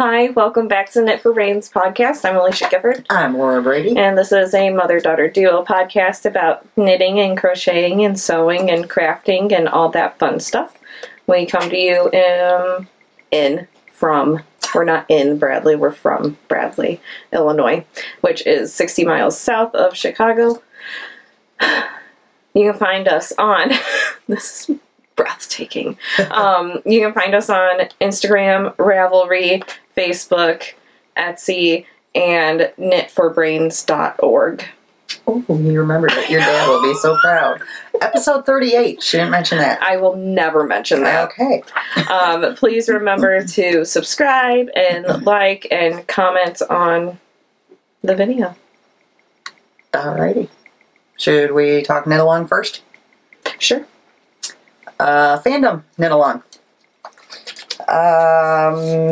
Hi, welcome back to Knit for Brains podcast. I'm Alisha Gifford. I'm Brady. And this is a mother-daughter duo podcast about knitting and crocheting and sewing and crafting and all that fun stuff. We come to you we're not in Bradley, we're from Bradley, Illinois, which is 60 miles south of Chicago. You can find us on, this is breathtaking. You can find us on Instagram, Ravelry, Facebook, Etsy, and knitforbrains.org. Oh, you remembered it. Your dad will be so proud. Episode 38. She didn't mention that. I will never mention that. Okay. Please remember to subscribe and like and comment on the video. Alrighty. Should we talk knit along first? Sure. Fandom knit along.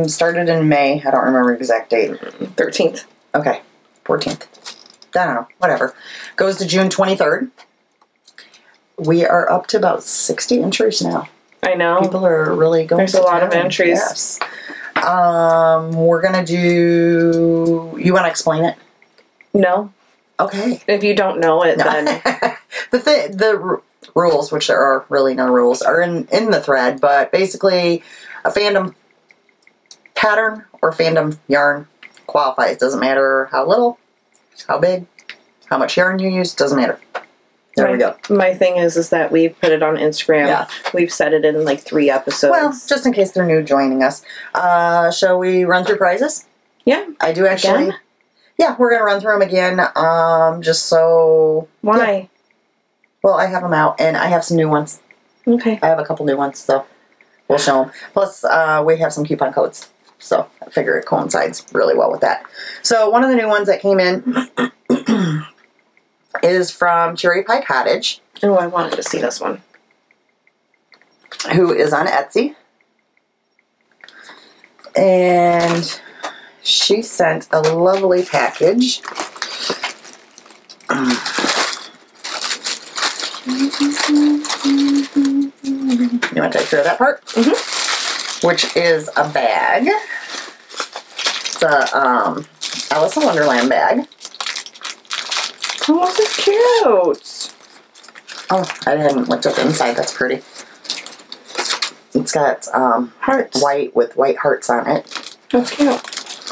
Started in May. I don't remember the exact date. 13th. Okay. 14th. I don't know. Whatever. Goes to June 23rd. We are up to about 60 entries now. I know. People are really going. There's a lot of entries. Yes. We're gonna do. You want to explain it? No. Okay. If you don't know it, then the rules, which there are really no rules, are in the thread. But basically, a fandom pattern or fandom yarn qualifies. Doesn't matter how little, how big, how much yarn you use. Doesn't matter. There we go. My thing is that we put it on Instagram. Yeah. We've said it in like 3 episodes. Well, just in case they're new joining us. Shall we run through prizes? Yeah. I do actually. Again? Yeah, we're going to run through them again. Just so. Why? Yeah. Well, I have them out, and I have some new ones. Okay. I have a couple new ones, so we'll show them. Plus, we have some coupon codes, so I figure it coincides really well with that. So, one of the new ones that came in is from Cherry Pie Cottage. Oh, I wanted to see this one. Who is on Etsy. And she sent a lovely package. You want to take care of that part? Mm-hmm. Which is a bag. It's a Alice in Wonderland bag. Oh, this is cute. Oh, I hadn't looked at the inside. That's pretty. It's got Hearts. white with white hearts on it. That's cute.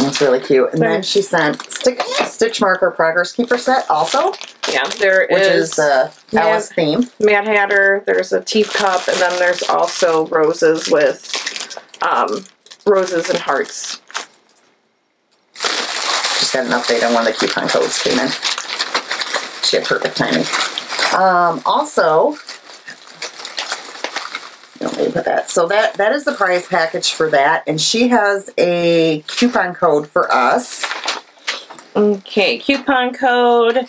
It's really cute. And then she sent Stitch Marker Progress Keeper set also. Yeah, there which is the Alice theme. Mad Hatter, there's a teacup, and then there's also roses with roses and hearts. Just got an update on when the coupon codes came in. She had perfect timing. Also, let me put that. So that is the prize package for that, and she has a coupon code for us. Okay, coupon code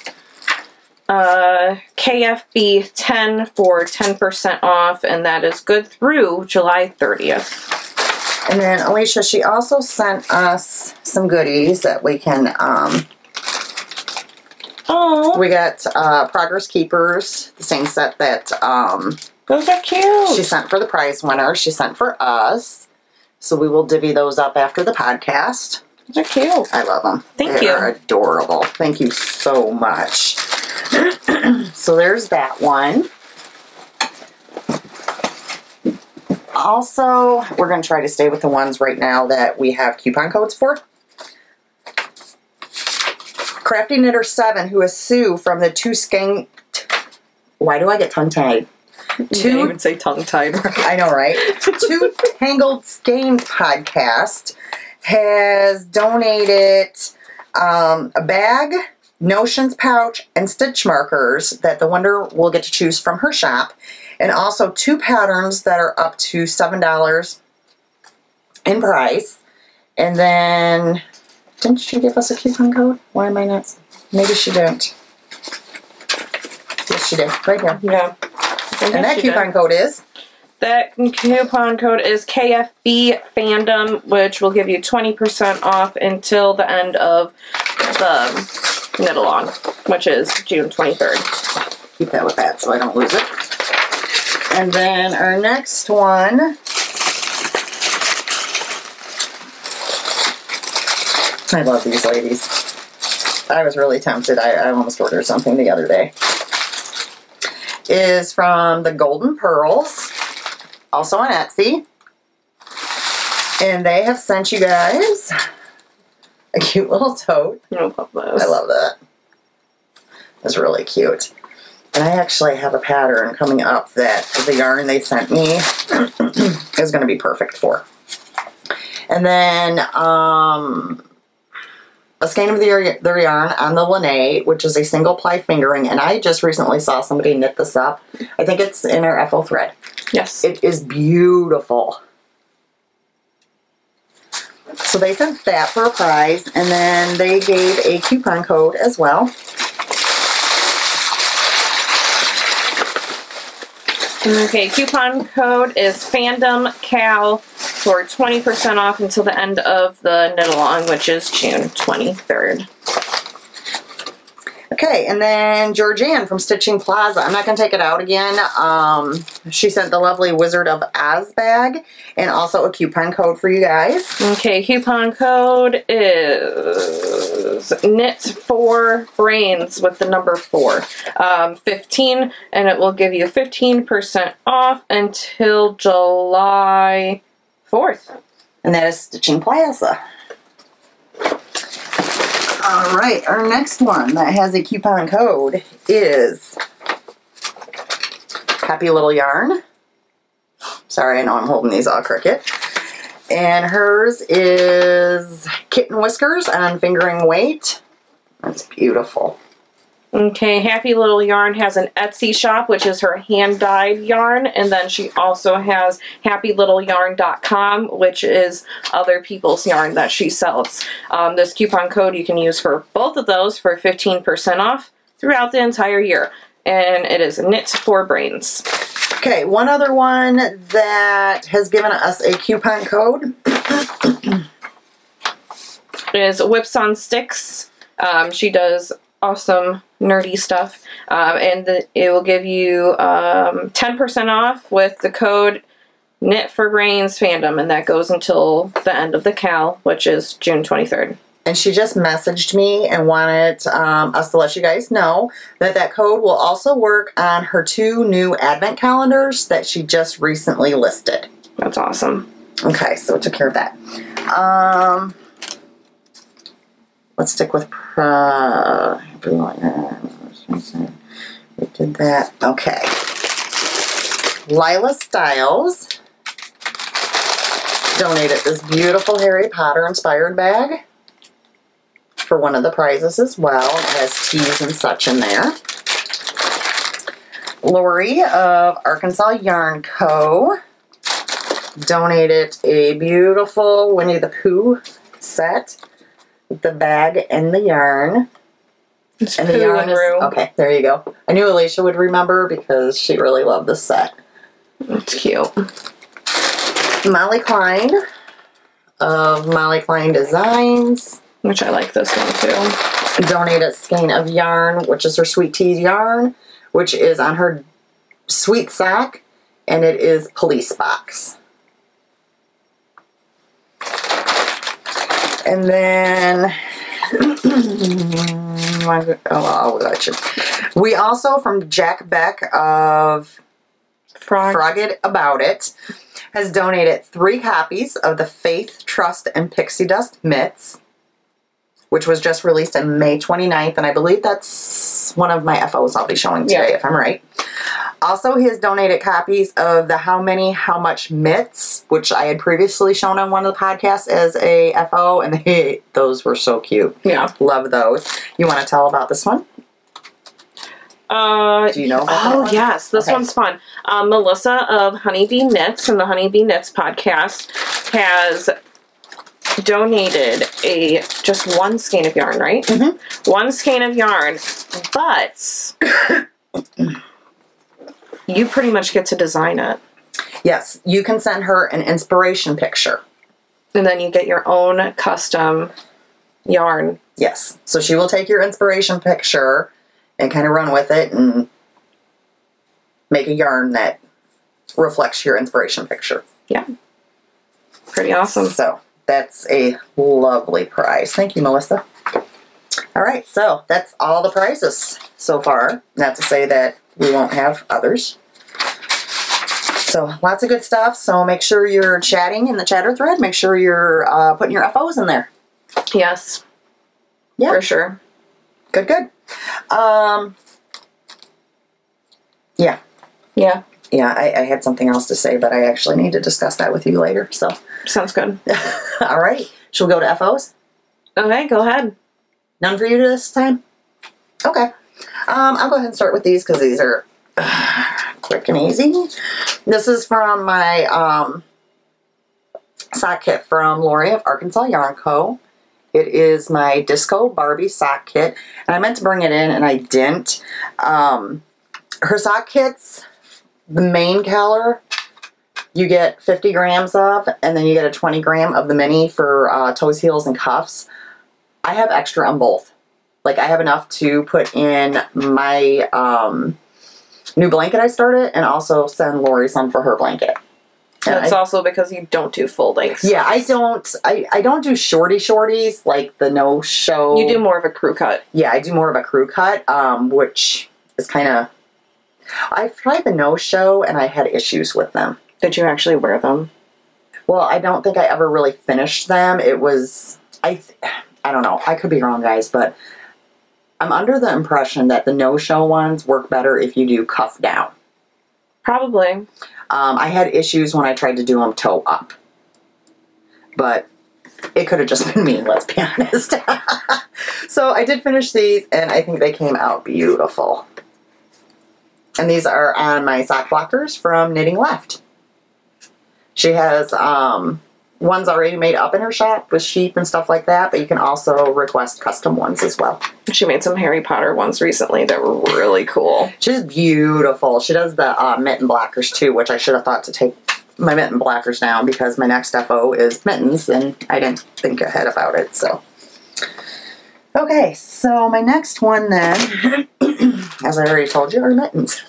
KFB10 for 10% off, and that is good through July 30th. And then Alicia, she also sent us some goodies that we can. Oh, we got Progress Keepers, the same set that those are cute. she sent for the prize winner. She sent for us, so we will divvy those up after the podcast. Those are cute. I love them. Thank They you. are adorable. Thank you so much. So there's that one. Also, we're going to try to stay with the ones right now that we have coupon codes for. Crafty Knitter 7, who is Sue from the Skeined. Why do I get tongue-tied? You can't even say tongue-tied. I know, right? Two Tangled Skeins podcast has donated a bag, notions pouch, and stitch markers that the winner will get to choose from her shop. And also 2 patterns that are up to $7 in price. And then, didn't she give us a coupon code? Why am I not? Maybe she didn't. Yes, she did. Right here. Yeah. And that coupon code is? That coupon code is KFB Fandom, which will give you 20% off until the end of the knit along, which is June 23rd. Keep that with that so I don't lose it. And then our next one I love these ladies. I was really tempted. I almost ordered something the other day. Is from the Golden Pearls, also on Etsy. And they have sent you guys a cute little tote. I love those. I love that. It's really cute. And I actually have a pattern coming up that the yarn they sent me is going to be perfect for. And then a skein of their yarn on the Lene, which is a single ply fingering. And I just recently saw somebody knit this up. I think it's in our FO thread. Yes. It is beautiful. So they sent that for a prize, and then they gave a coupon code as well. Okay, coupon code is FandomCal for 20% off until the end of the knit-along, which is June 23rd. Okay, and then Georgianne from Stitching Plaza. I'm not going to take it out again. She sent the lovely Wizard of Oz bag and also a coupon code for you guys. Okay, coupon code is knit4brains with the number 4. 15, and it will give you 15% off until July 4th. And that is Stitching Plaza. All right, our next one that has a coupon code is Happy Little Yarn. Sorry, I know I'm holding these all crooked. And hers is Kitten Whiskers on Fingering Weight. That's beautiful. Okay, Happy Little Yarn has an Etsy shop, which is her hand-dyed yarn, and then she also has happylittleyarn.com, which is other people's yarn that she sells. This coupon code you can use for both of those for 15% off throughout the entire year, and it is knit4brains. Okay, one other one that has given us a coupon code is Whips on Sticks. She does awesome nerdy stuff, and it will give you 10% off with the code Knit4Brains Fandom, and that goes until the end of the cal, which is June 23rd. And she just messaged me and wanted us to let you guys know that that code will also work on her 2 new advent calendars that she just recently listed. That's awesome. Okay, so took care of that. Let's stick with we did that. Okay. Lila Styles donated this beautiful Harry Potter inspired bag for one of the prizes as well. It has teas and such in there. Lori of Arkansas Yarn Co. donated a beautiful Winnie the Pooh set. The bag and the yarn. It's and the yarn is, okay, there you go. I knew Alisha would remember because she really loved this set. It's cute. Molly Klein of Molly Klein Designs. Which I like this one too. Donated Skein of Yarn, which is her Sweet Tea yarn, which is on her Sweet Sock, and it is Police Box. And then, we also, from Jack Beck of Frogged About It, has donated 3 copies of the Faith, Trust, and Pixie Dust mitts, which was just released on May 29th, and I believe that's one of my FOs I'll be showing today, if I'm right. Also, he has donated copies of the How Many, How Much mitts, which I had previously shown on one of the podcasts as a FO, and those were so cute. Yeah. Love those. You want to tell about this one? Do you know about that one? Yes. This one's fun. Melissa of Honeybee Knits and the Honeybee Knits podcast has donated just 1 skein of yarn, right? Mm-hmm. 1 skein of yarn, but you pretty much get to design it. Yes, you can send her an inspiration picture. And then you get your own custom yarn. Yes, so she will take your inspiration picture and kind of run with it and make a yarn that reflects your inspiration picture. Yeah. Pretty awesome. So, That's a lovely prize. Thank you, Melissa. All right, so that's all the prizes so far. Not to say that we won't have others. So lots of good stuff. So make sure you're chatting in the chatter thread. Make sure you're putting your FOs in there. Yes. Yeah. For sure. Good, good. Yeah. Yeah. Yeah, I had something else to say, but I actually need to discuss that with you later. So Sounds good. all right. Shall we go to FOs? Okay, go ahead. None for you this time? Okay. I'll go ahead and start with these because these are quick and easy. This is from my sock kit from Lori of Arkansas Yarn Co. It is my Disco Barbie sock kit. And I meant to bring it in and I didn't. Her sock kits, the main color, you get 50 grams of, and then you get a 20 gram of the mini for toes, heels, and cuffs. I have extra on both. Like, I have enough to put in my new blanket I started and also send Lori some for her blanket. That's also because you don't do full lengths. Yeah, I don't do shorties like the no-show. You do more of a crew cut. Yeah, I do more of a crew cut, which is kind of... I've tried the no-show and I had issues with them. Did you actually wear them? Well, I don't think I ever really finished them. It was... I don't know. I could be wrong, guys, but I'm under the impression that the no-show ones work better if you do cuff down. Probably. I had issues when I tried to do them toe up. But it could have just been me, let's be honest. So I did finish these, and I think they came out beautiful. And these are on my sock blockers from Knitting Left. She has ones already made up in her shop with sheep and stuff like that, but you can also request custom ones as well. She made some Harry Potter ones recently that were really cool. She's beautiful. She does the mitten blockers too, which I should have thought to take my mitten blockers down because my next FO is mittens, and I didn't think ahead about it. So, okay, so my next one then, as I already told you, are mittens.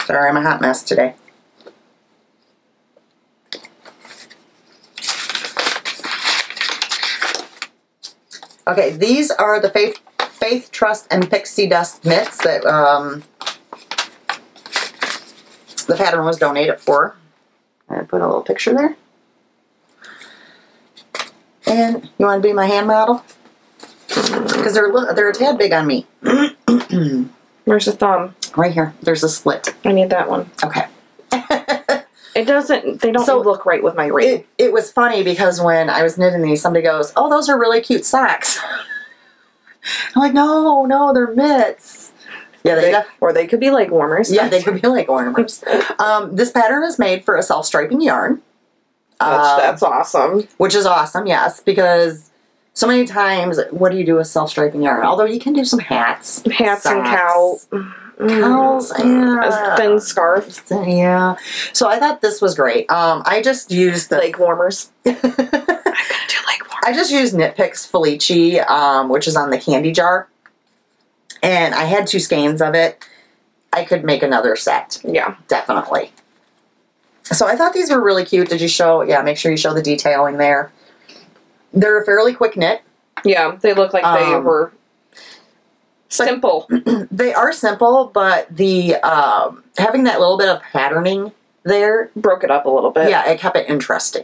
Sorry, I'm a hot mess today. Okay, these are the Faith, Trust, and Pixie Dust mitts that the pattern was donated for. I put a little picture there. And you want to be my hand model? Because they're a tad big on me. Where's the thumb? Right here. There's a slit. I need that one. Okay. They don't look right with my ring. It was funny because when I was knitting these, somebody goes, "Oh, those are really cute socks." I'm like, no, they're mitts. Yeah, or they could be like warmers. Yeah, they could be like warmers. This pattern is made for a self-striping yarn. That's awesome. Which is awesome, yes, because so many times, what do you do with self-striping yarn? Although you can do some hats. Hats socks, and cows. Yeah. A thin scarf. Yeah. So I thought this was great. I just used the... Leg warmers. I'm going to do leg warmers. I just used Knit Picks Felici, which is on the candy jar. And I had 2 skeins of it. I could make another set. Yeah. Definitely. So I thought these were really cute. Did you show... Yeah, make sure you show the detailing there. They're a fairly quick knit. Yeah, they look like they were simple. They are simple, but the having that little bit of patterning there... broke it up a little bit. Yeah, it kept it interesting.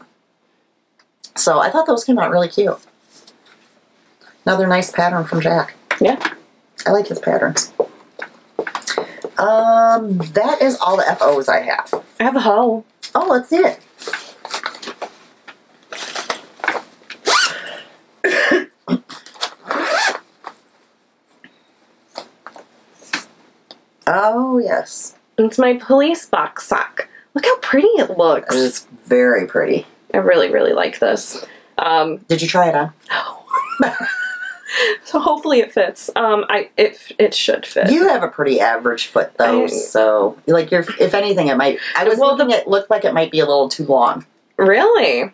So I thought those came out really cute. Another nice pattern from Jack. Yeah. I like his patterns. That is all the FOs I have. I have a hoe. Oh, let's see it. Oh, yes. It's my police box sock. Look how pretty it looks. It's very pretty. I really, really like this. Did you try it on? No. So hopefully it fits. It should fit. You have a pretty average foot though, so like if anything, it might. I was thinking it looked like it might be a little too long. Really?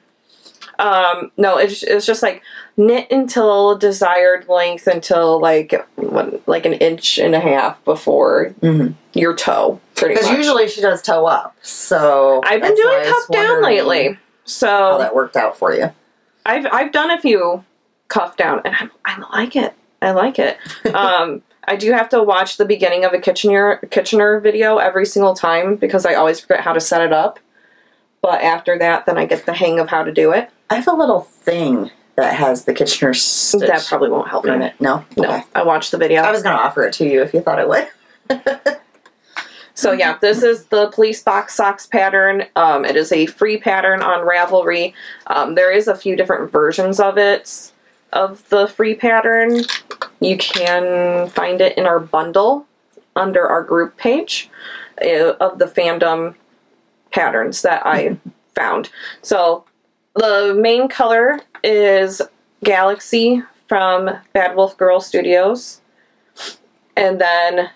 No, it's just like knit until desired length until like an inch and a half before your toe. Because usually she does toe up. So I've been doing cuff down lately. So how that worked out for you? I've done a few cuff down, and I like it. I like it. I do have to watch the beginning of a Kitchener video every single time because I always forget how to set it up. But after that, then I get the hang of how to do it. I have a little thing that has the Kitchener stitch. That probably won't help me. No? No. Okay. I watched the video. I was going to offer it to you if you thought it would. So yeah, this is the police box socks pattern. It is a free pattern on Ravelry. There is a few different versions of it, of the free pattern. You can find it in our bundle under our group page of the fandom patterns that I found. So the main color is Galaxy from Bad Wolf Girl Studios. And then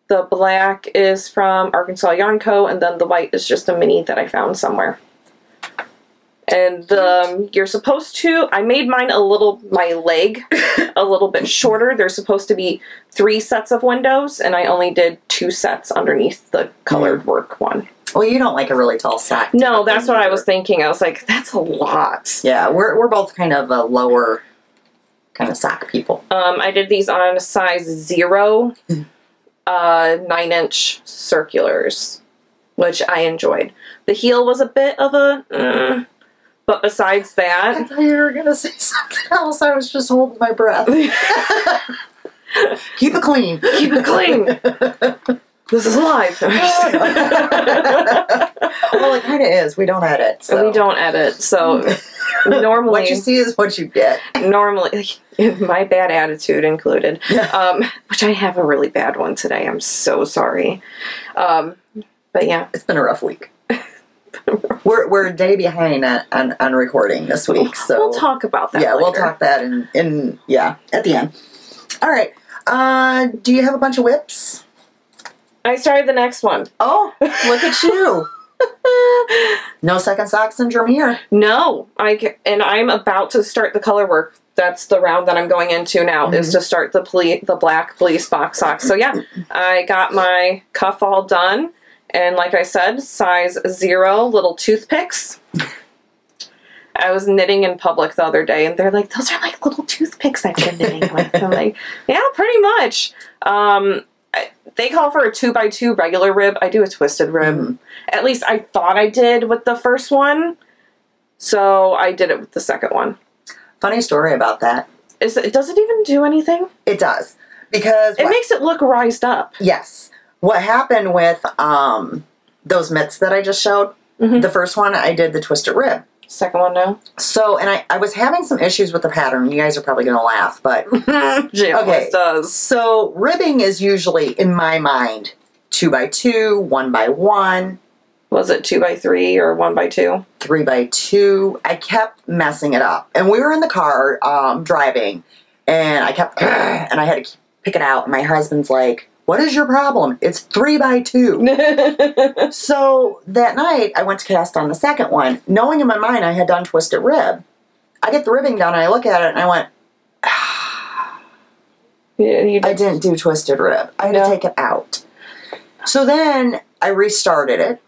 the black is from Arkansas Yarn Co. And then the white is just a mini that I found somewhere. And you're supposed to, I made mine my leg a little bit shorter. There's supposed to be 3 sets of windows, and I only did 2 sets underneath the colored work one. Well, you don't like a really tall sock. No, that's what I was thinking. I was like, that's a lot. Yeah, we're both kind of a lower kind of sock people. I did these on size 0, 9-inch circulars, which I enjoyed. The heel was a bit of a... But besides that... I thought you were going to say something else. I was just holding my breath. Keep it clean. Keep it clean. This is live. Well, it kind of is. We don't edit. So. We don't edit. So normally... What you see is what you get. Normally, my bad attitude included. Which I have a really bad one today. I'm so sorry. But yeah. It's been a rough week. We're a day behind on recording this week, so we'll talk about that. Yeah, later. we'll talk that in at the end. All right. Do you have a bunch of whips? I started the next one. Oh, look at you! No second socks in Jermier. No, I'm about to start the color work. That's the round that I'm going into now, is to start the black police box socks. So yeah, I got my cuff all done. And like I said, size 0, little toothpicks. I was knitting in public the other day, and they're like, those are like little toothpicks that you're knitting with. I'm like, yeah, pretty much. They call for a 2x2 regular rib. I do a twisted rib. At least I thought I did with the first one. So I did it with the second one. Funny story about that. Does it even do anything? It does. Because... It makes it look rised up. Yes. What happened with those mitts that I just showed, the first one I did the twisted rib. Second one, no. So, and I was having some issues with the pattern. You guys are probably going to laugh, but... She always does. So, ribbing is usually, in my mind, 2x2, 1x1. Was it 2x3 or 1x2? 3x2. I kept messing it up. And we were in the car driving, and I kept... and I had to pick it out, and my husband's like... What is your problem? It's 3x2. So that night, I went to cast on the second one, knowing in my mind I had done twisted rib. I get the ribbing done, and I look at it, and I went, I didn't do twisted rib. I had to take it out. So then I restarted it,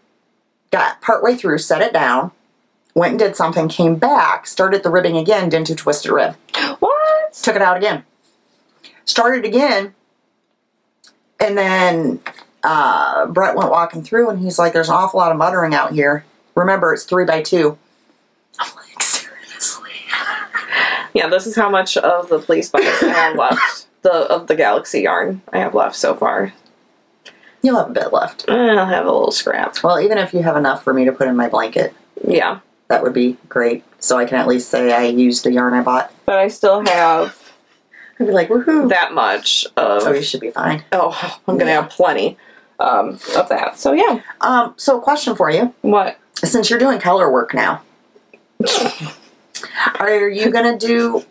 got partway through, set it down, went and did something, came back, started the ribbing again, didn't do twisted rib. What? Took it out again. Started again. And then Brett went walking through, and he's like, there's an awful lot of muttering out here. Remember, it's 3x2. I'm like, seriously? Yeah, this is how much of the police box I have left. Of the Galaxy yarn I have left so far. You'll have a bit left. I'll have a little scrap. Well, even if you have enough for me to put in my blanket. Yeah. That would be great. So I can at least say I used the yarn I bought. But I still have... I'd be like, woohoo. That much of... So you should be fine. Oh, I'm going to have plenty of that. So, yeah. So, question for you. What? Since you're doing color work now, are you going to do...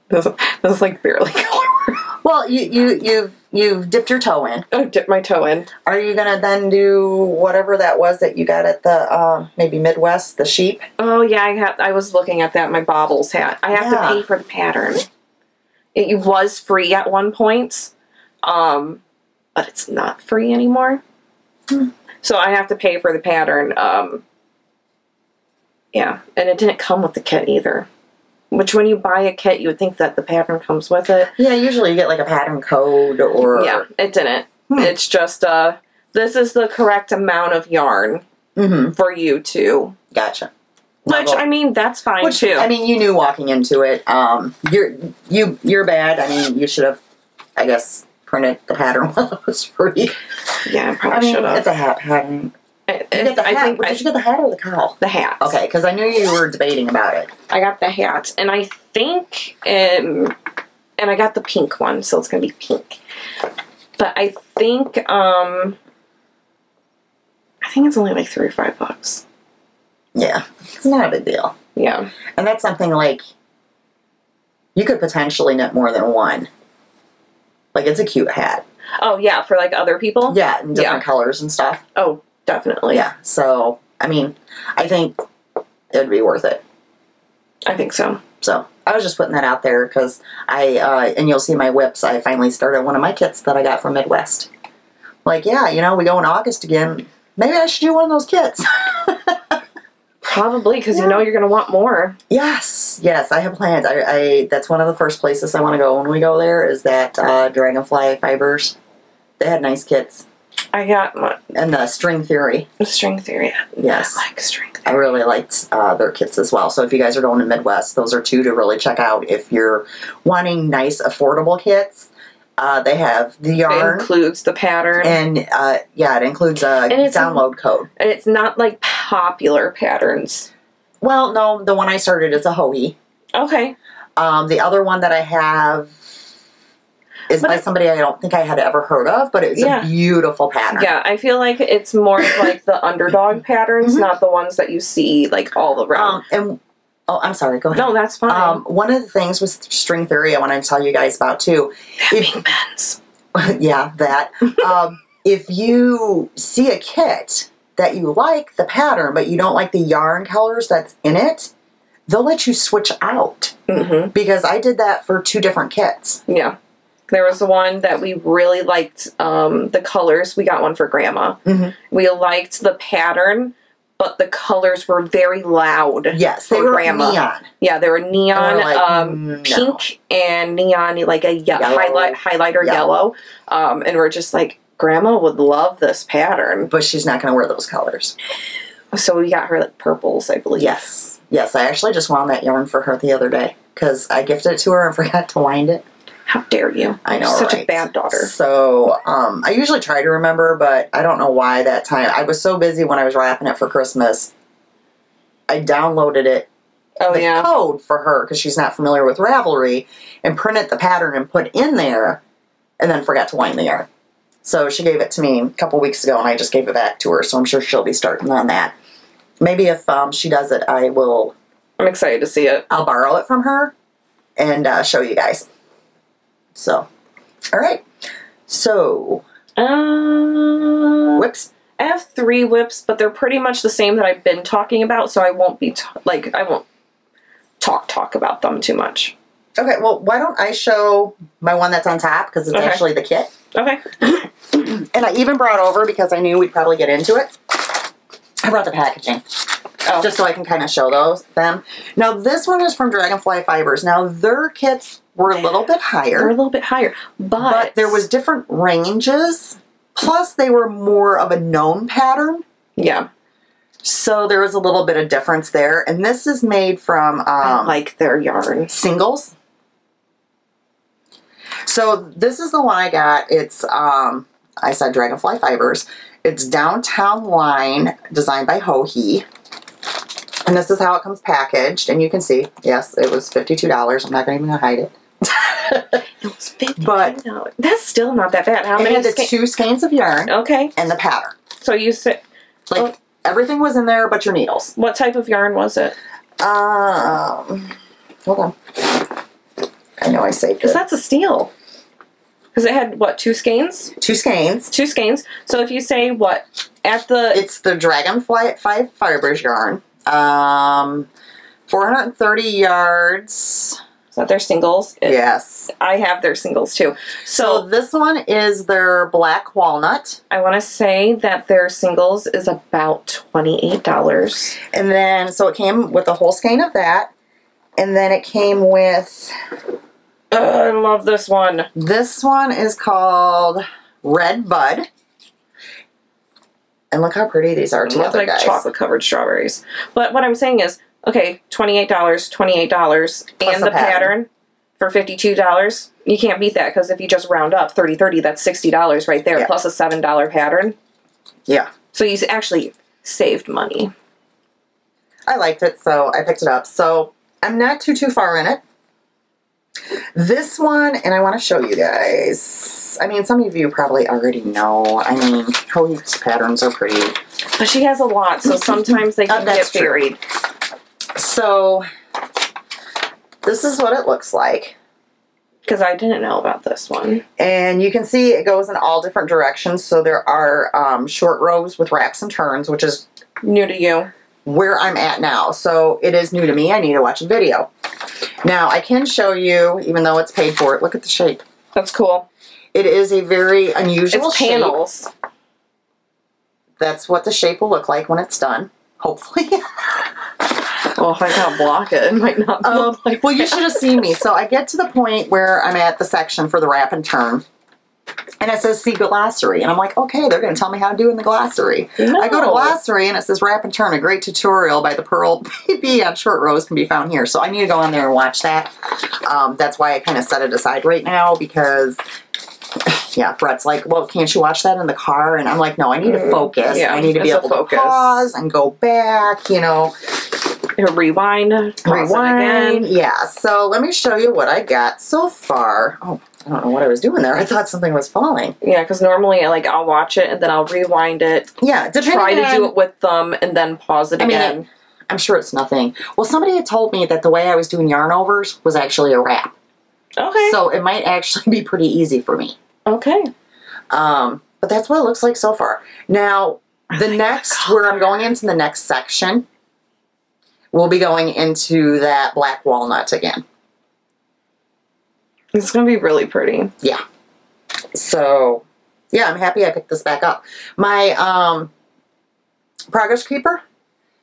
This is like barely color work. Well, you've dipped your toe in. Oh, dip my toe in. Are you gonna then do whatever that was that you got at the maybe Midwest, the sheep? Oh yeah, I was looking at that. My baubles hat. I have to pay for the pattern. It was free at one point, but it's not free anymore. So I have to pay for the pattern. Yeah, and it didn't come with the kit either. Which, when you buy a kit, you would think that the pattern comes with it. Yeah, usually you get like a pattern code or... Yeah, it didn't. It's just, this is the correct amount of yarn for you to... Gotcha. Which, I mean, that's fine, too. I mean, you knew walking into it. You're bad. I mean, you should have, I guess, printed the pattern while it was free. Yeah, I probably should have. It's a hat pattern. Did you get the hat or the cowl? The hat. Okay, because I knew you were debating about it. I got the hat, and I think, and I got the pink one, so it's going to be pink. But I think it's only like $3 or $5. Yeah, it's not a big deal. Yeah. And that's something like, you could potentially knit more than one. Like, it's a cute hat. Oh, yeah, for like other people? Yeah, in different colors and stuff. Oh, definitely. Yeah, so, I mean, I think it'd be worth it. I think so. So, I was just putting that out there because and you'll see my whips, I finally started one of my kits that I got from Midwest. Like, yeah, you know, we go in August again. Maybe I should do one of those kits. Probably, because you know you're going to want more. Yes, I have plans. That's one of the first places I want to go when we go there is that Dragonfly Fibers. They had nice kits. I got one. And the String Theory. The String Theory. Yes. I like String Theory. I really liked their kits as well. So if you guys are going to Midwest, those are two to really check out. If you're wanting nice, affordable kits, they have the yarn. It includes the pattern. And, it includes a download code. And it's not like popular patterns. Well, no, the one I started is a Hoey. Okay. The other one that I have is by somebody I don't think I had ever heard of, but it's a beautiful pattern. Yeah, I feel like it's more of like the underdog patterns, not the ones that you see like all around. Oh, I'm sorry, go ahead. No, that's fine. One of the things with String Theory I wanted to tell you guys about too. Pink pens. Yeah, that. If you see a kit that you like the pattern, but you don't like the yarn colors that's in it, they'll let you switch out. Because I did that for 2 different kits. Yeah. There was one that we really liked the colors. We got one for Grandma. We liked the pattern, but the colors were very loud. Yes, they were Grandma. Neon. Yeah, they were neon, like, pink, and neon, like a highlighter yellow. And we're just like, Grandma would love this pattern. But she's not going to wear those colors. So we got her like purples, I believe. Yes. Yes, I actually just wound that yarn for her the other day because I gifted it to her and forgot to wind it. How dare you? I know, Such a bad daughter. So, I usually try to remember, but I don't know why that time. I was so busy when I was wrapping it for Christmas. I downloaded it, the code for her, because she's not familiar with Ravelry, and printed the pattern and put in there, and then forgot to wind the yarn. So she gave it to me a couple weeks ago, and I just gave it back to her, so I'm sure she'll be starting on that. Maybe if she does it, I'm excited to see it. I'll borrow it from her and show you guys. So, all right. So, whips. I have 3 whips, but they're pretty much the same that I've been talking about, so I won't be I won't talk about them too much. Okay. Well, why don't I show my one that's on top because it's actually the kit. Okay. And I even brought over because I knew we'd probably get into it. I brought the packaging. Just so I can kind of show them. Now, this one is from Dragonfly Fibers. Now, their kits were a little bit higher. They're a little bit higher. But there was different ranges. Plus, they were more of a known pattern. Yeah. So, there was a little bit of difference there. And this is made from... I like their yarn. Singles. So, this is the one I got. It's, I said Dragonfly Fibers. It's Downtown Line, designed by Hohe. And this is how it comes packaged. And you can see, yes, it was $52. I'm not even going to hide it. It was $52. But that's still not that bad. How many? It had the 2 skeins of yarn. Okay. And the pattern. So you said... everything was in there but your needles. What type of yarn was it? Hold on. I know I saved it. Because that's a steal. Because it had, what, 2 skeins? 2 skeins. 2 skeins. So if you say, what, at the... It's the Dragonfly 5 Fibers yarn. 430 yards. Is that their singles? Yes. I have their singles too. So this one is their black walnut. I want to say that their singles is about $28. And then, so it came with a whole skein of that. And then it came with... I love this one. This one is called Red Bud. And look how pretty these are together, Like guys. chocolate covered strawberries. But what I'm saying is, okay, $28, $28, and the pattern for $52. You can't beat that because if you just round up 30-30, that's $60 right there, plus a $7 pattern. Yeah. So you actually saved money. I liked it, so I picked it up. So I'm not too far in it. This one, and I want to show you guys. I mean, some of you probably already know. I mean, Hohe's patterns are pretty. But she has a lot, so sometimes they can get buried. So, this is what it looks like. Because I didn't know about this one. And you can see it goes in all different directions. So there are short rows with wraps and turns, which is new to you. Where I'm at now. So it is new to me. I need to watch a video. Now, I can show you, even though it's paid for it. Look at the shape. That's cool. It is a very unusual shape. It's panels. That's what the shape will look like when it's done. Hopefully. Well, if I can't block it, it might not look like well, you should have seen me. So I get to the point where I'm at the section for the wrap and turn. And it says see glossary. And I'm like, okay, they're going to tell me how to do in the glossary. No. I go to glossary and it says wrap and turn. A great tutorial by the Pearl Baby on short rows can be found here. So I need to go on there and watch that. That's why I kind of set it aside right now because, yeah, Brett's like, well, can't you watch that in the car? And I'm like, no, I need to focus. Yeah, I need to be able to pause and go back, you know. Rewind again. Yeah, so let me show you what I got so far. Oh, I don't know what I was doing there. I thought something was falling. Yeah, because normally like I'll watch it and then I'll rewind it. Yeah, try to do it with them and then pause it again. I'm sure it's nothing. Well, somebody had told me that the way I was doing yarn overs was actually a wrap. Okay. So it might actually be pretty easy for me. Okay. But that's what it looks like so far. Now, where I'm going into the next section, we'll be going into that black walnut again. It's going to be really pretty. Yeah. So, yeah, I'm happy I picked this back up. My Progress Keeper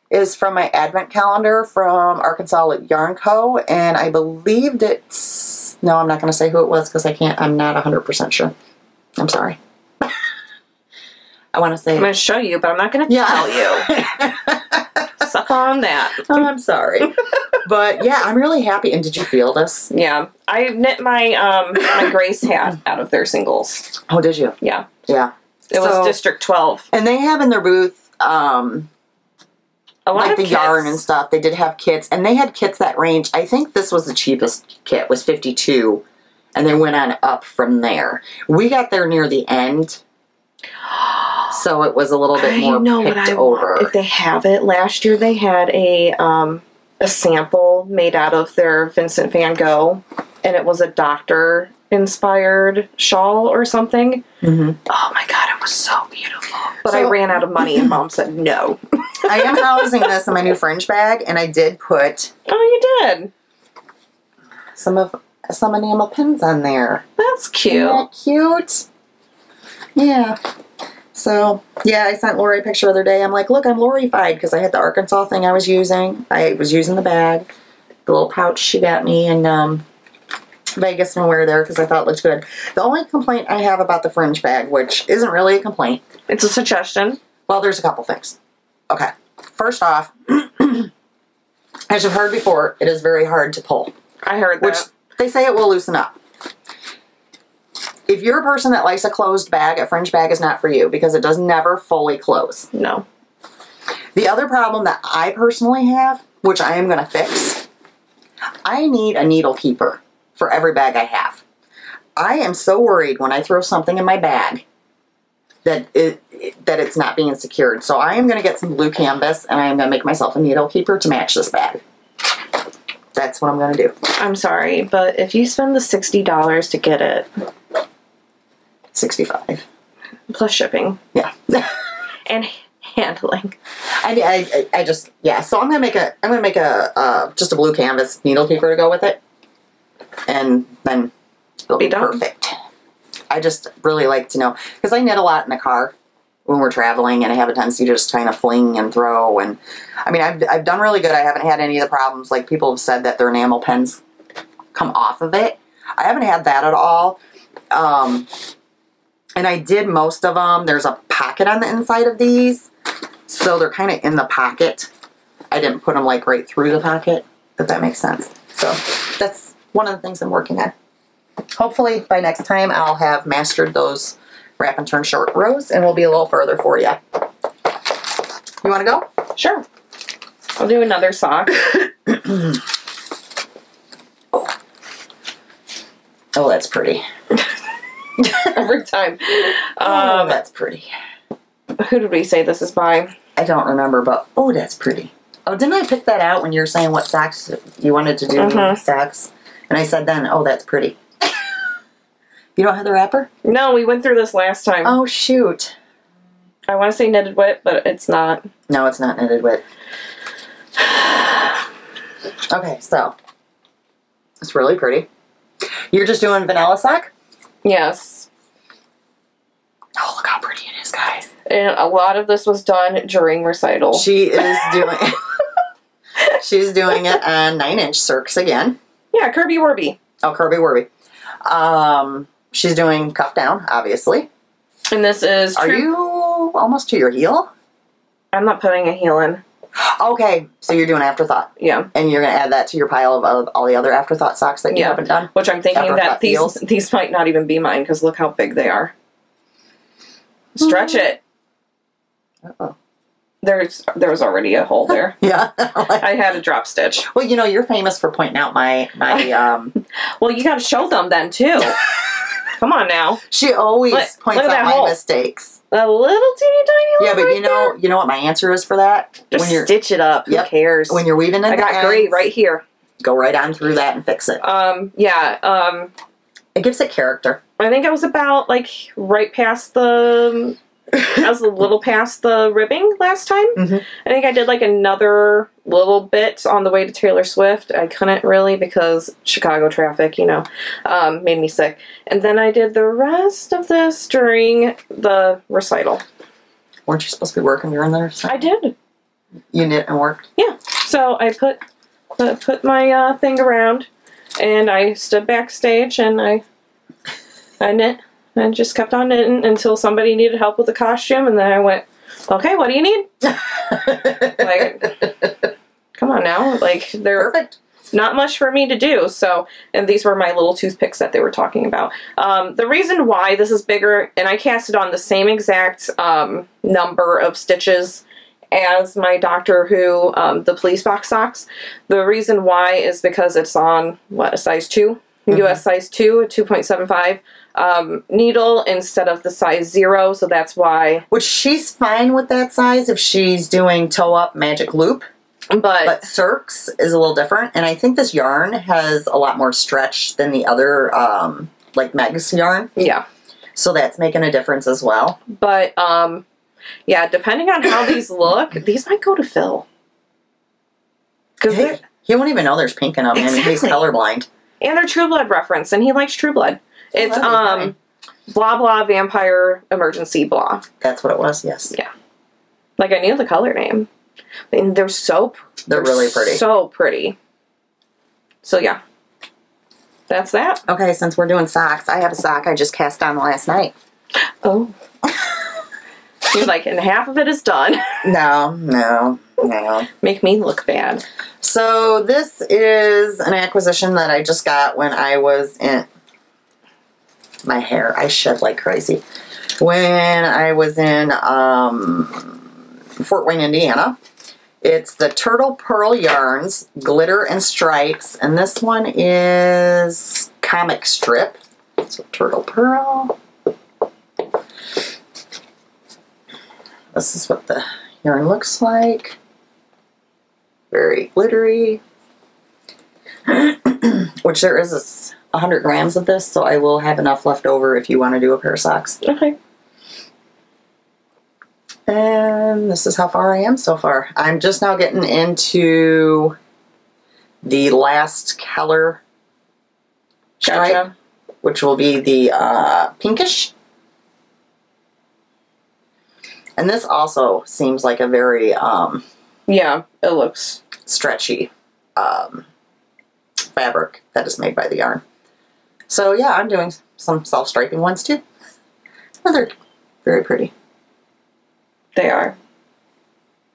is from my advent calendar from Arkansas Yarn Co. And I believed it's... No, I'm not going to say who it was because I'm not 100% sure. I'm sorry. I want to say... I'm going to show you, but I'm not going to tell you. Suck on that. Oh, I'm sorry. But yeah, I'm really happy. And did you feel this? Yeah. I knit my my Grace hat out of their singles. Oh, did you? Yeah. Yeah. It was District 12. And they have in their booth a lot like of the kits. yarn and stuff. They did have kits. And they had kits that range. I think this was the cheapest kit, was $52. And they went on up from there. We got there near the end. So it was a little bit more picked over. If they have it, last year they had a sample made out of their Vincent van Gogh, and it was a doctor-inspired shawl or something. Mm-hmm. Oh my god, it was so beautiful. But I ran out of money, and Mom said no. I am housing this in my new fringe bag, and I did put... Oh, you did? Some enamel pins on there. That's cute. Isn't that cute? Yeah. So, yeah, I sent Lori a picture the other day. I'm like, look, I'm Lori-fied because I had the Arkansas thing I was using. I was using the bag, the little pouch she got me in Vegas when we were there because I thought it looked good. The only complaint I have about the fringe bag, which isn't really a complaint. It's a suggestion. Well, there's a couple things. Okay. First off, as you've heard before, it is very hard to pull. I heard that. Which they say it will loosen up. If you're a person that likes a closed bag, a fringe bag is not for you because it does never fully close. No. The other problem that I personally have, which I am going to fix, I need a needle keeper for every bag I have. I am so worried when I throw something in my bag that it's not being secured. So I am going to get some blue canvas and I am going to make myself a needle keeper to match this bag. That's what I'm going to do. I'm sorry, but if you spend the $60 to get it... $65. Plus shipping. Yeah. And handling. I just, yeah. So I'm gonna make a just a blue canvas needle keeper to go with it, and then it'll be perfect. I just really like to know, because I knit a lot in the car when we're traveling, and I have a tendency to just kind of fling and throw. And I mean, I've done really good. I haven't had any of the problems. Like, people have said that their enamel pens come off of it. I haven't had that at all. And I did most of them. There's a pocket on the inside of these, so they're kind of in the pocket. I didn't put them like right through the pocket, if that makes sense. So that's one of the things I'm working on. Hopefully by next time I'll have mastered those wrap and turn short rows, and we'll be a little further for you. You want to go? Sure. I'll do another sock. Oh, that's pretty. Every time. Oh, that's pretty. Who did we say this is by? I don't remember, but oh, that's pretty. Oh, didn't I pick that out when you were saying what socks you wanted to do? Socks. And I said then, oh, that's pretty. You don't have the wrapper? No, we went through this last time. Oh, shoot. I want to say knitted wit, but it's not. No, it's not knitted wit. Okay, so it's really pretty. You're just doing vanilla sock? Yes. Oh, look how pretty it is, guys. And a lot of this was done during recital. She is doing she's doing it on 9-inch Cirques again. Yeah, Kirby Warby. Oh, Kirby Warby. She's doing cuff down, obviously. And this is Are you almost to your heel? I'm not putting a heel in. Okay, so you're doing Afterthought. Yeah. And you're going to add that to your pile of all the other Afterthought socks that you haven't done? Which I'm thinking that these might not even be mine, because look how big they are. Stretch it. Uh-oh. There was already a hole there. Yeah. I had a drop stitch. Well, you know, you're famous for pointing out my Well, you got to show them then, too. Come on now. She always points out my mistakes. A little teeny tiny hole. Yeah, but right you know what my answer is for that? Just stitch it up. Who cares? When you're weaving it, I got gray right here. Go right on through that and fix it. Yeah. It gives it character. I think I was about like right past the. I was a little past the ribbing last time. Mm-hmm. I think I did like another little bit on the way to Taylor Swift. I couldn't really because Chicago traffic, made me sick. And then I did the rest of this during the recital. Weren't you supposed to be working during the recital? I did. You knit and worked? Yeah. So I put my thing around, and I stood backstage, and I knit. I just kept on knitting until somebody needed help with the costume, and then I went, okay, what do you need? Like, come on now. Like, they're perfect. Not much for me to do. So, and these were my little toothpicks that they were talking about. The reason why this is bigger, and I cast it on the same exact number of stitches as my Doctor Who, the police box socks. The reason why is because it's on, a size 2? US size 2, a 2.75 needle instead of the size 0, so that's why. Which she's fine with that size if she's doing toe up magic loop. But Cirques is a little different, and I think this yarn has a lot more stretch than the other, like Meg's yarn. Yeah. So that's making a difference as well. But, yeah, depending on how these look, these might go to Phil. Because he won't even know there's pink in them, and he's colorblind. And they're True Blood reference, and he likes True Blood. It's, blah blah vampire emergency blah. That's what it was, yes. Yeah. Like, I knew the color name. And they're they're really pretty. So pretty. So, yeah. That's that. Okay, since we're doing socks, I have a sock I just cast on last night. Oh. You're like, and half of it is done. No. Make me look bad. So this is an acquisition that I just got when I was in my hair. I shed like crazy. When I was in Fort Wayne, Indiana. It's the Turtle Pearl Yarns, Glitter and Stripes. And this one is Comic Strip. So Turtle Pearl. This is what the yarn looks like. Very glittery. Which there is 100 grams of this, so I will have enough left over if you want to do a pair of socks. Okay. And this is how far I am so far. I'm just now getting into the last Keller stripe, Gotcha. which will be the pinkish. And this also seems like a very yeah, it looks stretchy fabric that is made by the yarn. So yeah, I'm doing some self-striping ones too. Oh, they're very pretty. they are.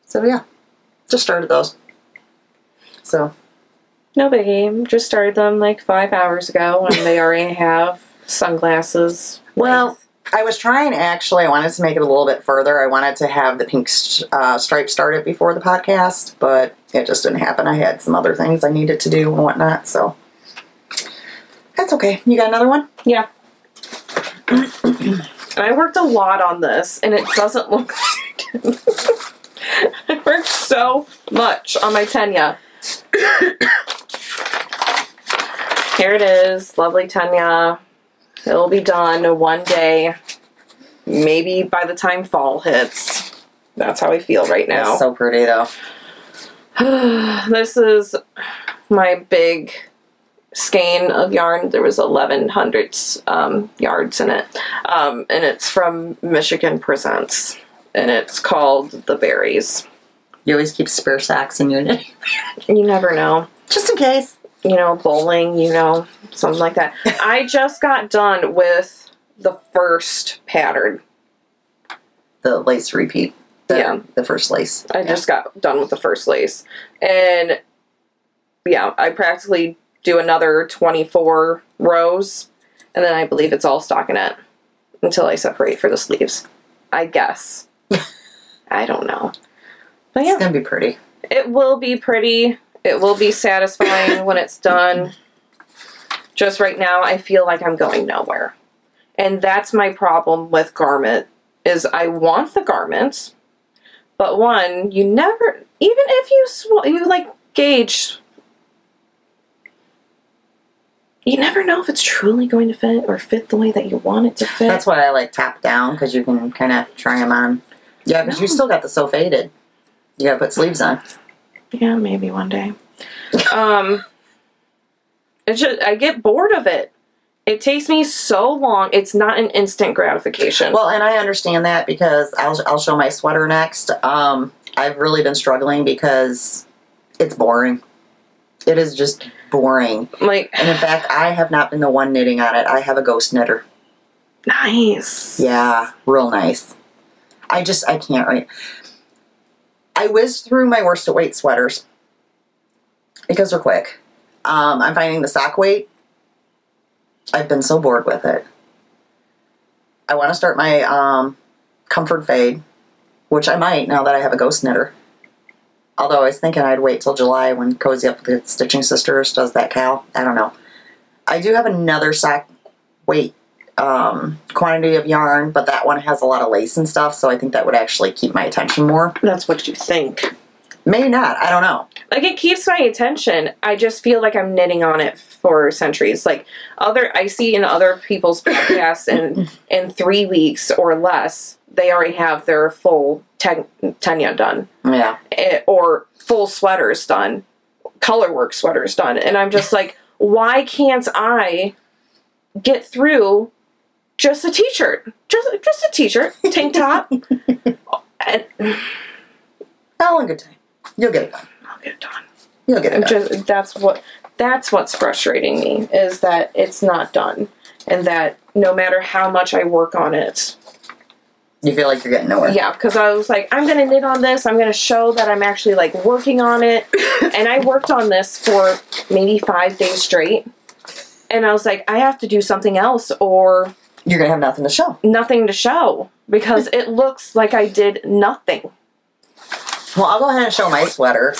So yeah, just started those. So No biggie. Just started them like 5 hours ago, and they already have sunglasses. well, I was trying actually. I wanted to make it a little bit further. I wanted to have the pink stripe started before the podcast, but it just didn't happen. I had some other things I needed to do and whatnot, so that's okay. You got another one? Yeah. And I worked a lot on this, and it doesn't look like I worked so much on my Tenya. Here it is. Lovely Tenya. It'll be done one day. Maybe by the time fall hits. That's how I feel right now. That's so pretty, though. This is my big skein of yarn. There was 1,100 yards in it. And it's from Michigan Presents. And it's called The Berries. You always keep spare socks in your knitting. You never know. Just in case. You know, bowling, you know, something like that. I just got done with the first pattern. The lace repeat. The first lace. I just got done with the first lace. And yeah, I practically do another 24 rows. And then I believe it's all stockinette until I separate for the sleeves. I guess. I don't know. But yeah. It's going to be pretty. It will be pretty. It will be satisfying when it's done. Just right now, I feel like I'm going nowhere. And that's my problem with garment, is I want the garments, but one, you never, even if you like gauge, you never know if it's truly going to fit or fit the way that you want it to fit. That's why I like top down, because you can kind of try them on. Yeah, because you still got the so faded. You got to put sleeves on. Yeah, maybe one day. It's just, I get bored of it. It takes me so long. It's not an instant gratification. Well, and I understand that, because I'll show my sweater next. I've really been struggling because it's boring. It is just boring. Like, and in fact, I have not been the one knitting on it. I have a ghost knitter. Nice. Yeah, real nice. I can't write. I whizzed through my worsted weight sweaters because they're quick. I'm finding the sock weight. I've been so bored with it. I want to start my comfort fade, which I might now that I have a ghost knitter. Although I was thinking I'd wait till July when Cozy Up with the Stitching Sisters does that cow. I don't know. I do have another sock weight quantity of yarn, but that one has a lot of lace and stuff, so I think that would actually keep my attention more. That's what you think. Maybe not. I don't know. Like, it keeps my attention. I just feel like I'm knitting on it for centuries. Like, I see in other people's podcasts in 3 weeks or less, they already have their full Tenya done. Yeah. Or full sweaters done. Colorwork sweaters done. And I'm just like, why can't I get through just a t-shirt? Just a t-shirt. Tank top. And all in good time. You'll get it done. I'll get it done. You'll get it done. That's what's frustrating me, is that it's not done. And that no matter how much I work on it, you feel like you're getting nowhere. Yeah, because I was like, I'm going to knit on this. I'm going to show that I'm actually, like, working on it. And I worked on this for maybe 5 days straight. And I was like, I have to do something else, or you're going to have nothing to show. Nothing to show. Because it looks like I did nothing. Well, I'll go ahead and show my sweater.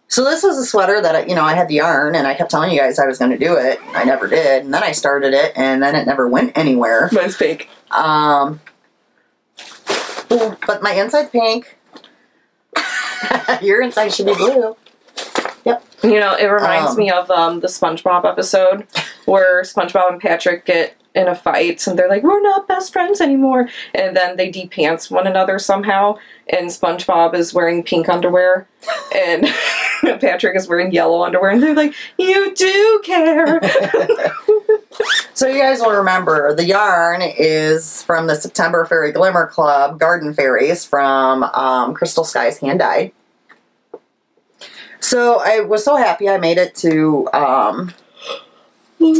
So this was a sweater that, I had the yarn, and I kept telling you guys I was going to do it. I never did. And then I started it, and then it never went anywhere. Mine's pink. But my inside's pink. Your inside should be blue. Yep. You know, it reminds me of the SpongeBob episode where SpongeBob and Patrick get in a fight and they're like, we're not best friends anymore. And then they de-pants one another somehow. And SpongeBob is wearing pink underwear. And Patrick is wearing yellow underwear. And they're like, you do care. So you guys will remember the yarn is from the September Fairy Glimmer Club Garden Fairies from Crystal Sky's Hand Dyed. So I was so happy I made it to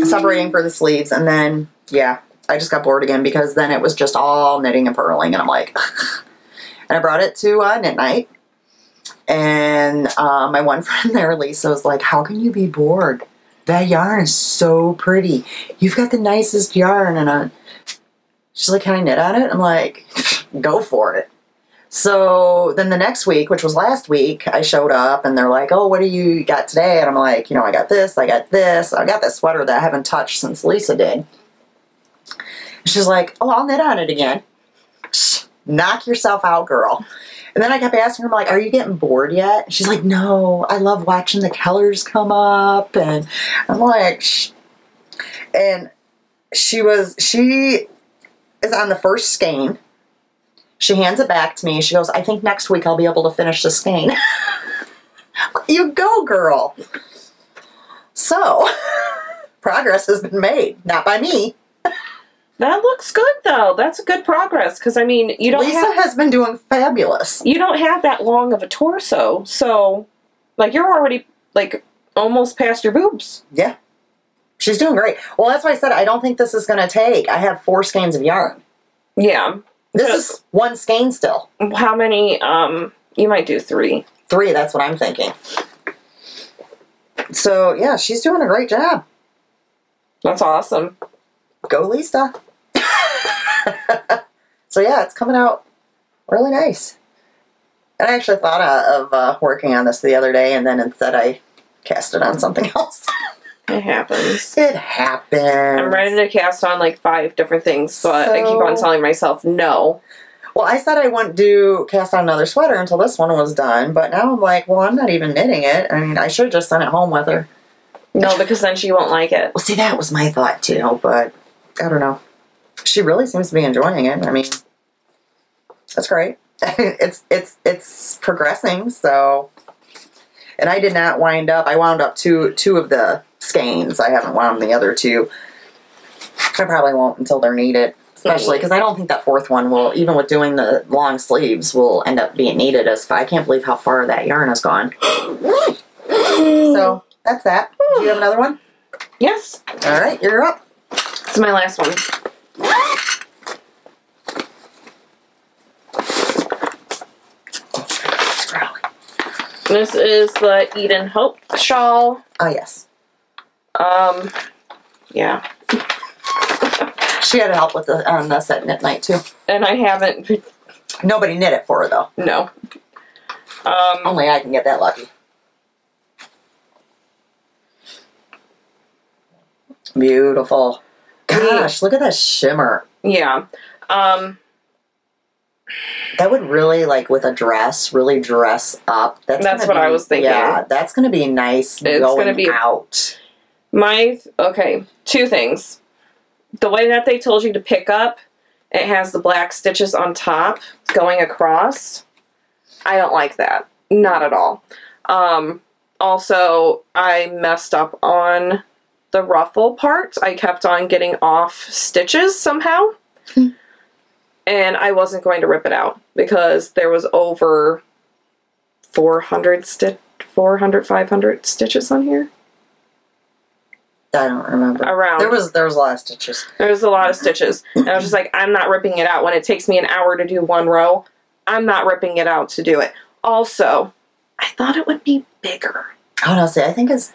separating for the sleeves, and then yeah, I just got bored again because then it was just all knitting and purling, and I'm like, and I brought it to knit night, and my one friend there, Lisa, was like, how can you be bored? That yarn is so pretty. You've got the nicest yarn, and she's like, can I knit on it? I'm like, go for it. So then the next week, which was last week, I showed up and they're like, oh, what do you got today? And I'm like, you know, I got this, I got this. I got this sweater that I haven't touched since Lisa did. She's like, oh, I'll knit on it again. Knock yourself out, girl. And then I kept asking her, I'm like, are you getting bored yet? And she's like, no, I love watching the colors come up. And I'm like, shh. And she is on the first skein. She hands it back to me. She goes, I think next week I'll be able to finish the skein. You go, girl. So, progress has been made. Not by me. That looks good, though. That's a good progress. Because, I mean, you don't Lisa has been doing fabulous. You don't have that long of a torso. So, like, you're already, like, almost past your boobs. Yeah. She's doing great. Well, that's why I said I don't think this is going to take. I have 4 skeins of yarn. Yeah. This is 1 skein still. How many, you might do 3. 3, that's what I'm thinking. So, yeah, she's doing a great job. That's awesome. Go, Lisa. So, yeah, it's coming out really nice. And I actually thought of working on this the other day, and then instead I cast it on something else. It happens. It happens. I'm ready to cast on like 5 different things, but I keep on telling myself no. Well, I said I wouldn't cast on another sweater until this one was done, but now I'm like, well, I'm not even knitting it. I mean, I should have just sent it home with her. No, because then she won't like it. Well, see, that was my thought too, but I don't know. She really seems to be enjoying it. I mean, that's great. It's progressing, so. And I did not wind up. I wound up two of the skeins. I haven't wound the other 2. I probably won't until they're needed. Especially because I don't think that 4th one will, even with doing the long sleeves, will end up being needed as far. I can't believe how far that yarn has gone. So, that's that. Do you have another one? Yes. Alright, you're up. This is my last one. This is the Eden Hope shawl. Oh, yes. Yeah. She had help with on the set knit night, too. And I haven't... Nobody knit it for her, though. No. Only I can get that lucky. Beautiful. Gosh, look at that shimmer. Yeah. That would really, like, with a dress, really dress up. That's what I was thinking. Yeah, that's going to be nice going out. Okay, 2 things. The way that they told you to pick up, it has the black stitches on top going across. I don't like that. Not at all. Also, I messed up on the ruffle part. I kept on getting off stitches somehow. And I wasn't going to rip it out because there was over 400, 500 stitches on here. I don't remember. Around. There was a lot of stitches. There was a lot of stitches. And I was just like, I'm not ripping it out. When it takes me an hour to do 1 row, I'm not ripping it out to do it. Also, I thought it would be bigger. Honestly, I think it's...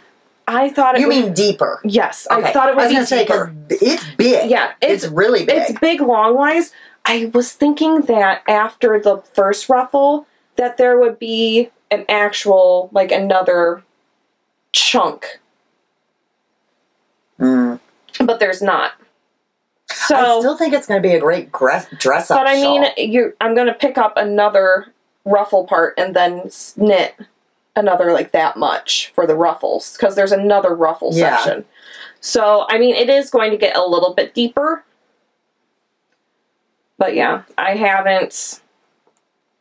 You mean deeper? Yes. Okay. I thought it would be deeper. Because it's big. Yeah. It's really big. It's big long-wise. I was thinking that after the first ruffle, that there would be an actual, like, another chunk. But there's not. So I still think it's going to be a great dress-up But I mean, shawl. I'm going to pick up another ruffle part and then knit another like that much for the ruffles because there's another ruffle section. So, I mean, it is going to get a little bit deeper. But yeah, I haven't...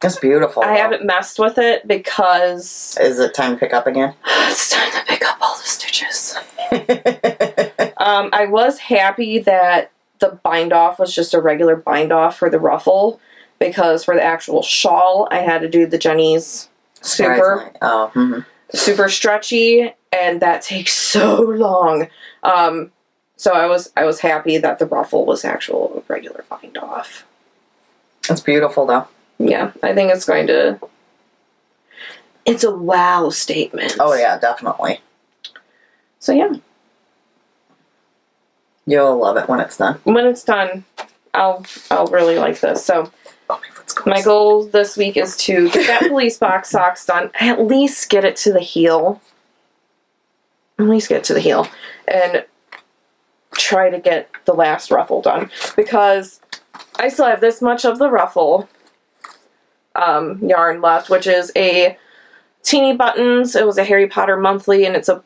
It's beautiful. I haven't messed with it because... Is it time to pick up again? It's time to pick up all the stitches. I was happy that the bind-off was just a regular bind-off for the ruffle because for the actual shawl, I had to do the Jenny's super. Super stretchy, and that takes so long. So I was happy that the ruffle was actual regular bind off. It's beautiful though. Yeah, I think it's going to... It's a wow statement. Oh yeah, definitely. So yeah. You'll love it when it's done. When it's done, I'll really like this. So oh, my foot's close. My goal this week is to get that police box socks done. At least get it to the heel. At least get it to the heel. And try to get the last ruffle done. Because I still have this much of the ruffle yarn left, which is a Teeny Buttons. It was a Harry Potter monthly, and it's a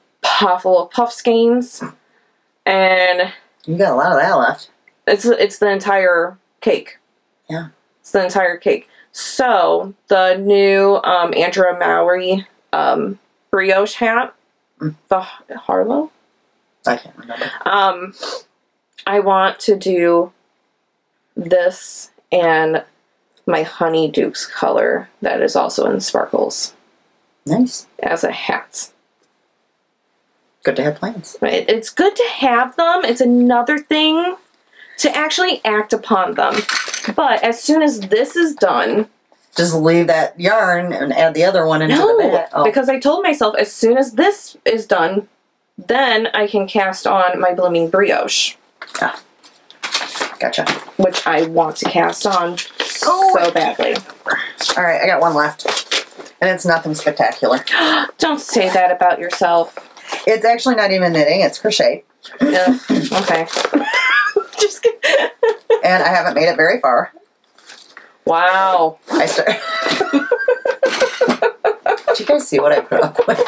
full of puff skeins. And you got a lot of that left. It's the entire cake. Yeah. It's the entire cake. So, the new Andrea Mowry brioche hat, the Harlow? I can't remember. I want to do this and my Honey Dukes color that is also in sparkles. Nice. As a hat. Good to have plans. It's good to have them. It's another thing to actually act upon them. But as soon as this is done... Just leave that yarn and add the other one into the bag. No, because I told myself as soon as this is done, then I can cast on my Blooming Brioche. Ah. Gotcha. Which I want to cast on so badly. Alright, I got one left. And it's nothing spectacular. Don't say that about yourself. It's actually not even knitting, it's crochet. Yeah. Okay. Just kidding. And I haven't made it very far. Wow. Did you guys see what I put up with?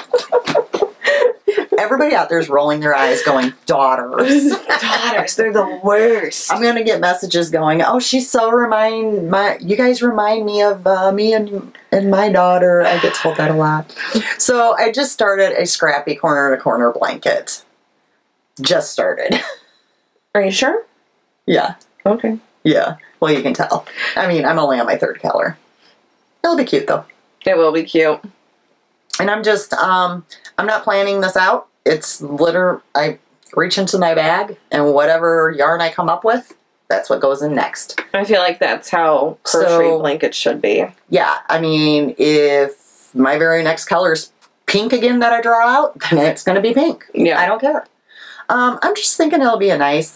Everybody out there is rolling their eyes going, daughters. Daughters, they're the worst. I'm going to get messages going, oh, she's so you guys remind me of me and my daughter. I get told that a lot. So I just started a scrappy corner-to-corner blanket. Just started. Are you sure? Yeah. Okay. Yeah. Well, you can tell. I mean, I'm only on my third color. It'll be cute, though. It will be cute. And I'm just, I'm not planning this out. It's I reach into my bag, and whatever yarn I come up with, that's what goes in next. I feel like that's how crochet blankets should be. Yeah. I mean, if my very next color is pink again that I draw out, then it's going to be pink. Yeah. I don't care. I'm just thinking it'll be a nice,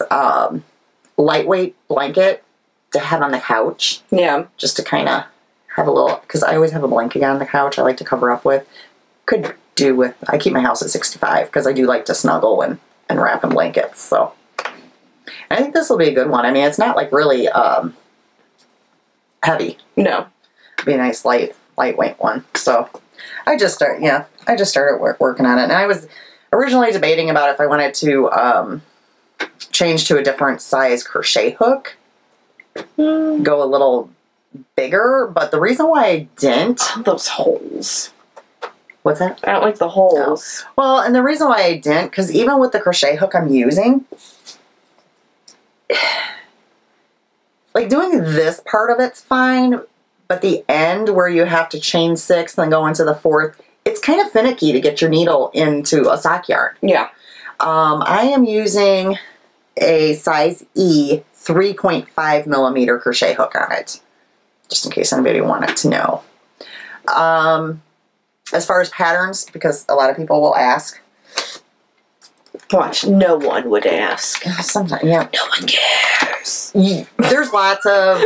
lightweight blanket to have on the couch. Yeah. Just to kind of have a little, because I always have a blanket on the couch I like to cover up with. Could do with, I keep my house at 65 because I do like to snuggle and wrap in blankets. So I think this will be a good one. I mean, it's not like really heavy. No. It'll be a nice lightweight one. So I just started working on it. And I was originally debating about if I wanted to change to a different size crochet hook. Go a little bigger, but the reason why I didn't... Those holes. What's that? I don't like the holes. No. Well, and the reason why I didn't, because even with the crochet hook I'm using, like doing this part of it's fine, but the end where you have to chain 6 and then go into the 4th, it's kind of finicky to get your needle into a sock yarn. Yeah. I am using a size E 3.5 millimeter crochet hook on it, just in case anybody wanted to know. As far as patterns, because a lot of people will ask. Watch, no one would ask. Sometimes, yeah. No one cares. There's lots of,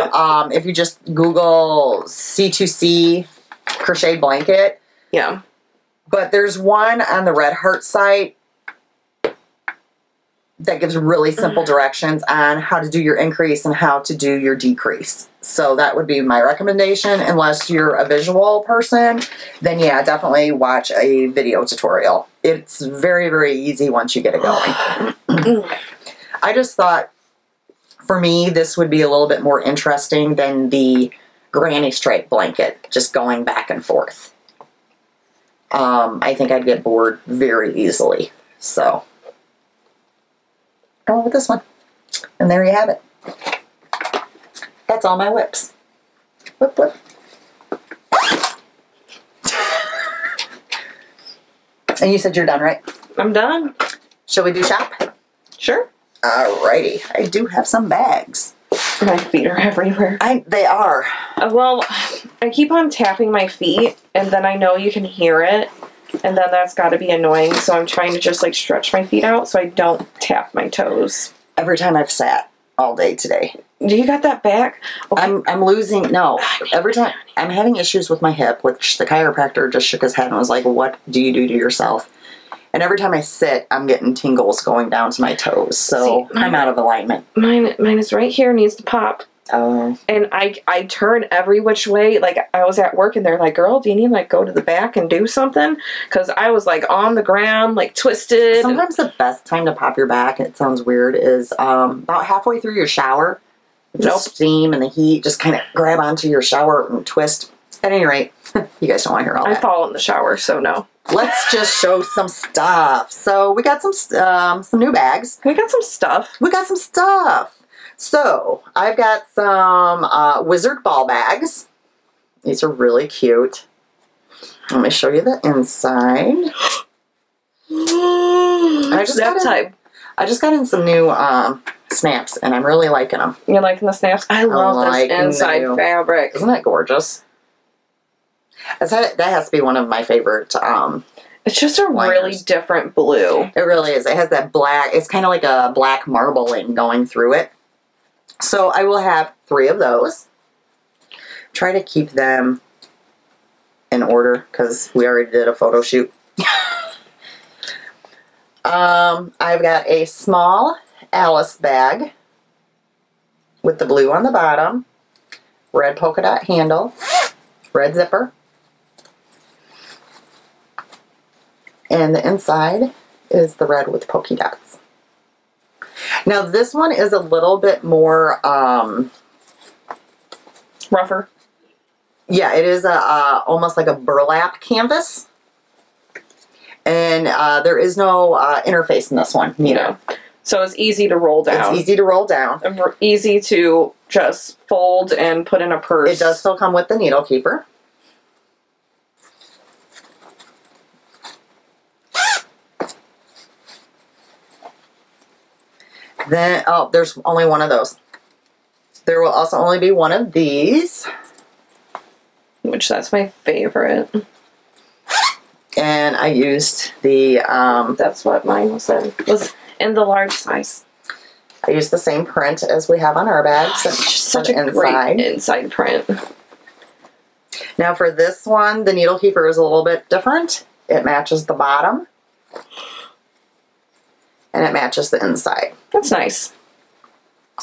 if you just Google C2C crochet blanket. Yeah. But there's one on the Red Heart site. that gives really simple directions on how to do your increase and how to do your decrease. So that would be my recommendation. Unless you're a visual person, then yeah, definitely watch a video tutorial. It's very, very easy once you get it going. I just thought, for me, this would be a little bit more interesting than the granny stripe blanket, just going back and forth. I think I'd get bored very easily. So, go with this one. And there you have it. That's all my whips. Whip, whip. And you said you're done, right? I'm done. Shall we do shop? Sure. Alrighty. I do have some bags. My feet are everywhere. They are. Well, I keep on tapping my feet, and then I know you can hear it, and then that's got to be annoying, so I'm trying to just, like, stretch my feet out so I don't tap my toes. Every time I've sat all day today. Do you got that back? Okay. I'm losing, no. Every time, I'm having issues with my hip, which the chiropractor just shook his head and was like, what do you do to yourself? And every time I sit, I'm getting tingles going down to my toes. So see, I'm out of alignment. Mine is right here, needs to pop. Oh. And I turn every which way. Like, I was at work and they're like, girl, do you need to, like, go to the back and do something? Because I was, like, on the ground, like, twisted. Sometimes the best time to pop your back, it sounds weird, is about halfway through your shower. The steam and the heat, just kind of grab onto your shower and twist. At any rate, you guys don't want to hear all that. I fall in the shower, so no. Let's just show some stuff. So we got some new bags. We got some stuff. We got some stuff. So I've got some wizard ball bags. These are really cute. Let me show you the inside. I just got in some new snaps, and I'm really liking them. You're liking the snaps? I love this inside fabric. Isn't that gorgeous? That has to be one of my favorite. It's just a really different blue. It really is. It has that black. It's kind of like a black marbling going through it. So I will have 3 of those. Try to keep them in order because we already did a photo shoot. I've got a small Alice bag with the blue on the bottom, red polka dot handle, red zipper, and the inside is the red with polka dots. Now this one is a little bit more rougher. Yeah, it is almost like a burlap canvas. And there is no interface in this one, neither. No. So it's easy to roll down. It's easy to roll down. Easy to just fold and put in a purse. It does still come with the needle keeper. Then, oh, there's only one of those. There will also only be one of these. Which, that's my favorite. And I used the... that's what mine was in. Was in the large size. I used the same print as we have on our bags. Such a great inside print. Now for this one, the needle keeper is a little bit different. It matches the bottom. And it matches the inside. That's nice.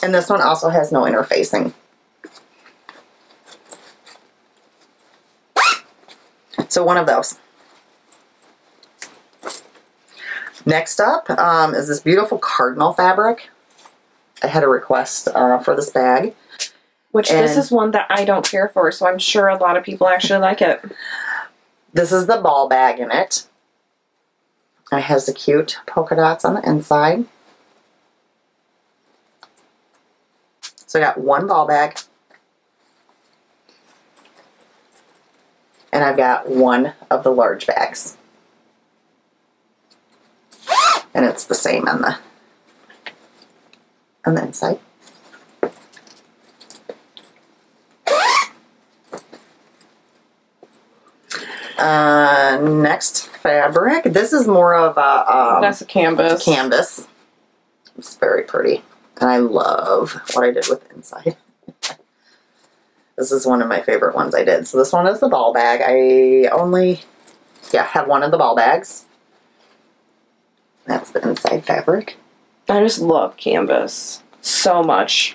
And this one also has no interfacing. So one of those. Next up is this beautiful cardinal fabric. I had a request for this bag. Which this is one that I don't care for, so I'm sure a lot of people actually like it. This is the ball bag in it. It has the cute polka dots on the inside. So I got one ball bag. And I've got one of the large bags. And it's the same on the inside. Next fabric. This is more of a... that's a canvas. Canvas. It's very pretty. And I love what I did with the inside. This is one of my favorite ones I did. So this one is the ball bag. I only, have one of the ball bags. That's the inside fabric. I just love canvas so much.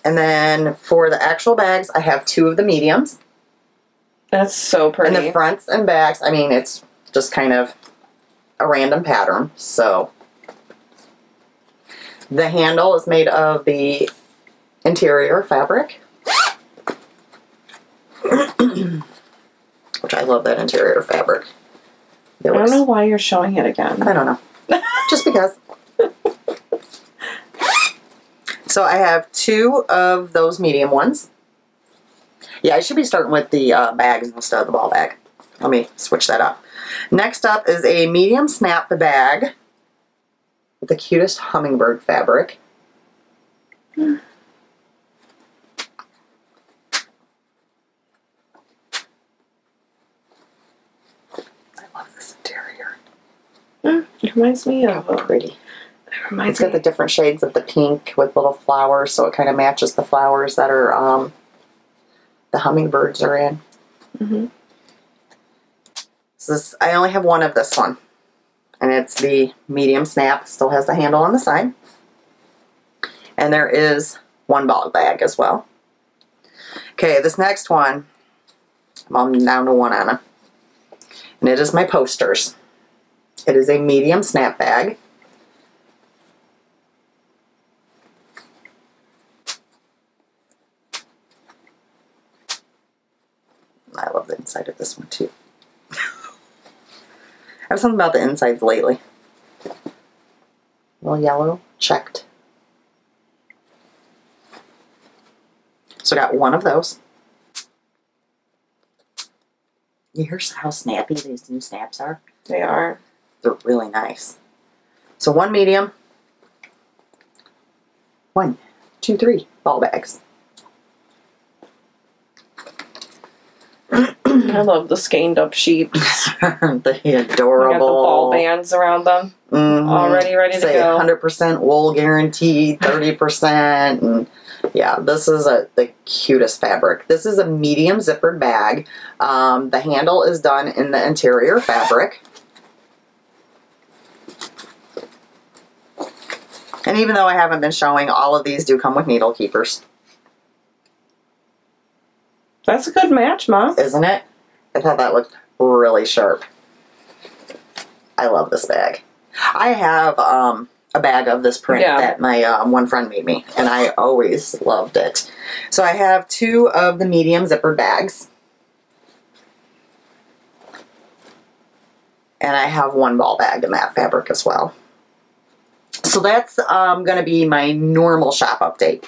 And then for the actual bags, I have 2 of the mediums. That's so pretty. And the fronts and backs, I mean, it's just kind of a random pattern. So the handle is made of the interior fabric. Which I love that interior fabric. I don't know why you're showing it again. I don't know. Just because. So I have 2 of those medium ones. Yeah, I should be starting with the bags instead of the ball bag. Let me switch that up. Next up is a medium snap bag with the cutest hummingbird fabric. I love this interior. It reminds me of... How pretty. It's got the different shades of the pink with little flowers, so it kind of matches the flowers that are the hummingbirds are in. Mm-hmm. So I only have 1 of this one, and it's the medium snap. Still has the handle on the side, and there is 1 ball bag as well. Okay, this next one, I'm down to 1 on it, and it is my posters. It is a medium snap bag. I love the inside of this one too. I have something about the insides lately. A little yellow, checked. So I got 1 of those. You hear how snappy these new snaps are? They are. They're really nice. So 1 medium. 1, 2, 3 ball bags. I love the skeined up sheets. They're adorable. They got the ball bands around them. Mm-hmm. Already ready to go. 100% wool guaranteed, 30%. And yeah, this is the cutest fabric. This is a medium zippered bag. The handle is done in the interior fabric. And even though I haven't been showing, all of these do come with needle keepers. That's a good match, Mom. Isn't it? I thought that looked really sharp. I love this bag. I have a bag of this print that my one friend made me, and I always loved it. So I have 2 of the medium zipper bags. And I have 1 ball bag in that fabric as well. So that's going to be my normal shop update.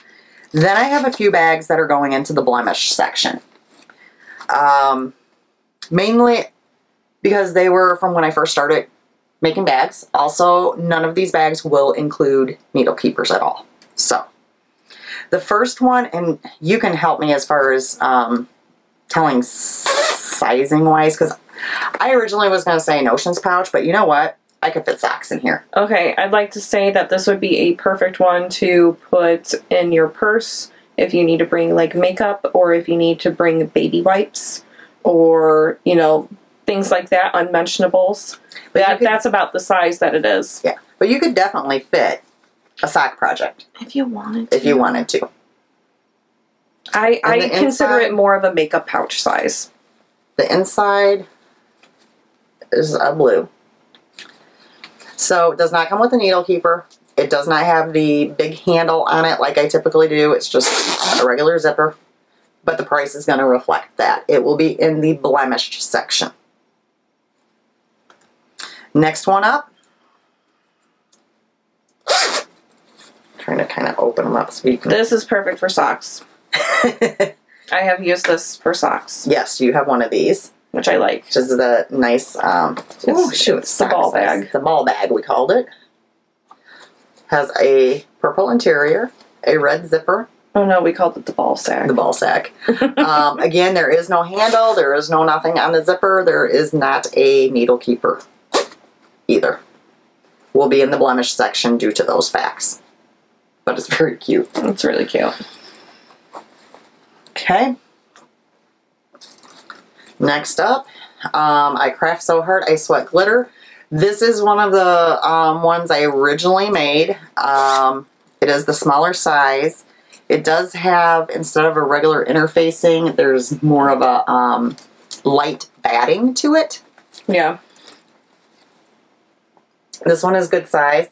Then I have a few bags that are going into the blemish section. Mainly because they were from when I first started making bags. Also, none of these bags will include needle keepers at all. So, the first one, and you can help me as far as telling sizing wise, because I originally was going to say notions pouch, but you know what? I could fit socks in here. Okay, I'd like to say that this would be a perfect one to put in your purse if you need to bring like makeup, or if you need to bring baby wipes, or, you know, things like that, unmentionables. That's about the size that it is. Yeah, but you could definitely fit a sock project. If you wanted to. If you wanted to. I consider it more of a makeup pouch size. The inside is a blue. So it does not come with a needle keeper. It does not have the big handle on it like I typically do. It's just a regular zipper. But the price is going to reflect that. It will be in the blemished section. Next one up. Trying to kind of open them up so you can... This is perfect for socks. I have used this for socks. Yes, you have one of these. Which I like. Which is the nice... it's the ball bag. The ball bag, we called it. Has a purple interior, a red zipper. Oh no, we called it the ball sack. The ball sack. Again, there is no handle. There is no nothing on the zipper. There is not a needle keeper either. Will be in the blemish section due to those facts. But it's very cute. It's really cute. Okay. Next up I craft so hard, I sweat glitter. This is one of the ones I originally made. It is the smaller size. It does have, instead of a regular interfacing, there's more of a light batting to it. Yeah. This one is good size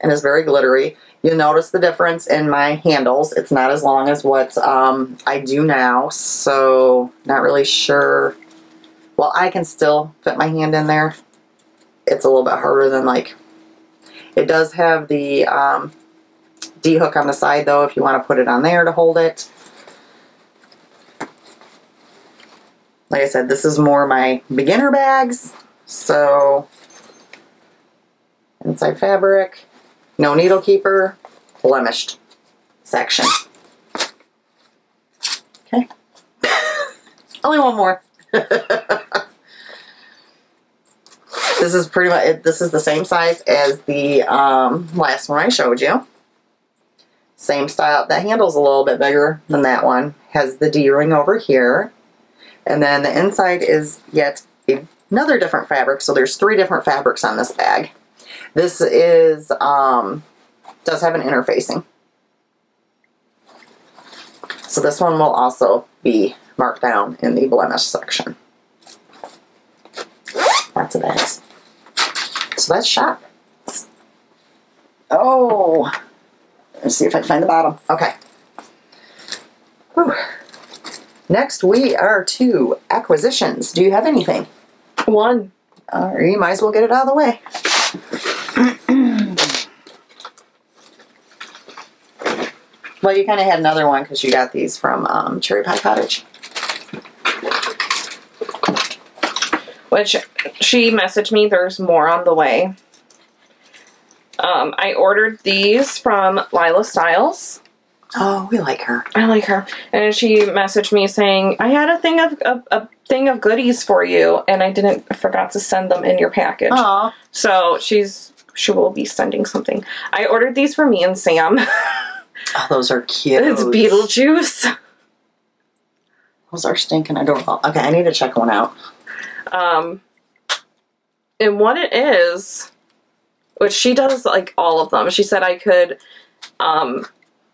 and is very glittery. You'll notice the difference in my handles. It's not as long as what I do now, so not really sure. Well, I can still fit my hand in there. It's a little bit harder than like, it does have the D-hook on the side though, if you want to put it on there to hold it. Like I said, this is more my beginner bags. So, inside fabric, no needle keeper, blemished section. Okay. Only one more. This is pretty much, this is the same size as the last one I showed you. Same style. That handle's a little bit bigger than that one. Has the D-ring over here. And then the inside is yet another different fabric. So there's 3 different fabrics on this bag. This is, does have an interfacing. So this one will also be marked down in the blemish section. Lots of bags. So that's shop. Oh, let's see if I can find the bottom. Okay. Whew. Next, we are to acquisitions. Do you have anything? One. You might as well get it out of the way. Well, you kind of had another one because you got these from Cherry Pie Cottage. Which she messaged me, there's more on the way. I ordered these from Lila Styles. Oh, we like her. I like her. And she messaged me saying, I had a thing of goodies for you, and I forgot to send them in your package. Aww. So she will be sending something. I ordered these for me and Sam. Oh, those are cute. It's Beetlejuice. Those are stinking adorable. Okay, I need to check one out. And what it is, which she does like all of them. She said I could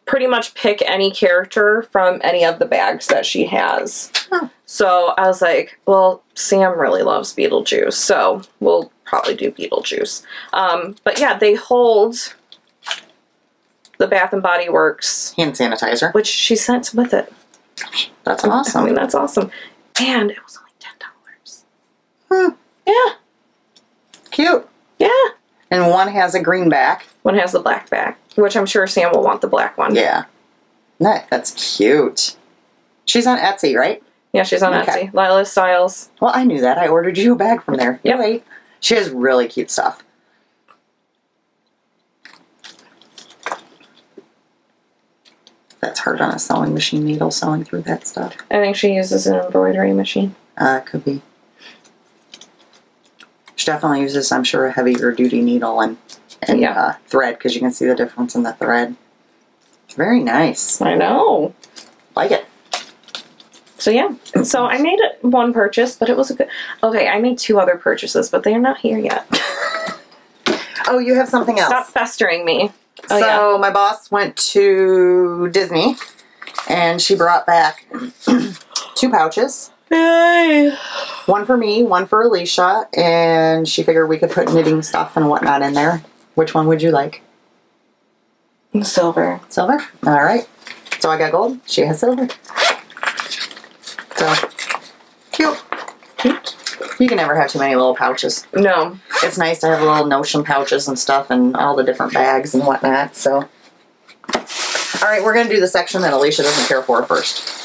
pretty much pick any character from any of the bags that she has. Huh. So I was like, well, Sam really loves Beetlejuice, so we'll probably do Beetlejuice. But yeah, they hold the Bath and Body Works hand sanitizer, which she sent with it. That's awesome. I mean, that's awesome. And it was only $10. Hmm. Yeah. Cute. Yeah. And one has a green back. One has the black back, which I'm sure Sam will want the black one. Yeah. That's cute. She's on Etsy, right? Yeah, she's on Etsy. Lila Styles. Well, I knew that. I ordered you a bag from there. Yep. Right. She has really cute stuff. That's hard on a sewing machine needle, sewing through that stuff. I think she uses an embroidery machine. Could be. She definitely uses, I'm sure, a heavier duty needle and yeah. Thread, because you can see the difference in the thread. Very nice. I know. Like it. So yeah. So I made one purchase, but it was a good... Okay, I made 2 other purchases, but they are not here yet. Oh, you have something else. Stop festering me. Oh, so my boss went to Disney, and she brought back 2 pouches. Yay. One for me, one for Alisha, and she figured we could put knitting stuff and whatnot in there. Which one would you like? Silver. Silver? All right. So I got gold. She has silver. So, cute. Cute. You can never have too many little pouches. No. It's nice to have little notion pouches and stuff and all the different bags and whatnot. So, all right, we're going to do the section that Alisha doesn't care for first.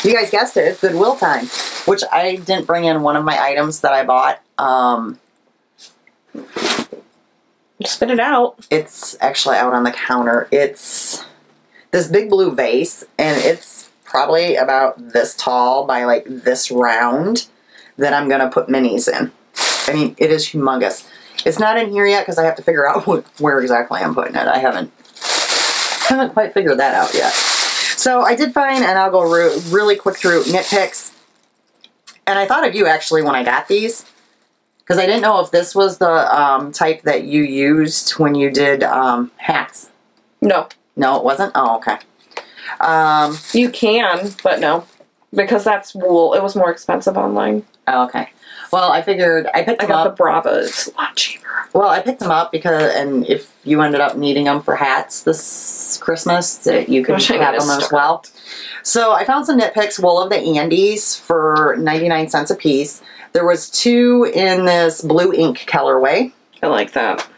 You guys guessed it. It's Goodwill time, which I didn't bring in one of my items that I bought. Spit it out. It's actually out on the counter. It's this big blue vase, and it's probably about this tall by like this round that I'm going to put minis in. I mean, it is humongous. It's not in here yet because I have to figure out where exactly I'm putting it. I haven't quite figured that out yet. So I did find, and I'll go really quick through Knit Picks. And I thought of you, actually, when I got these. Because I didn't know if this was the type that you used when you did hats. No. No, it wasn't? Oh, okay. You can, but no. Because that's wool. It was more expensive online. Oh, okay. Well, I figured I picked them up. I got the Brava. It's a lot cheaper. Well, I picked them up because, and if you ended up needing them for hats this Christmas, that you could have them as well. So I found some nitpicks, wool of the Andes for 99 cents a piece. There was 2 in this blue ink colorway. I like that.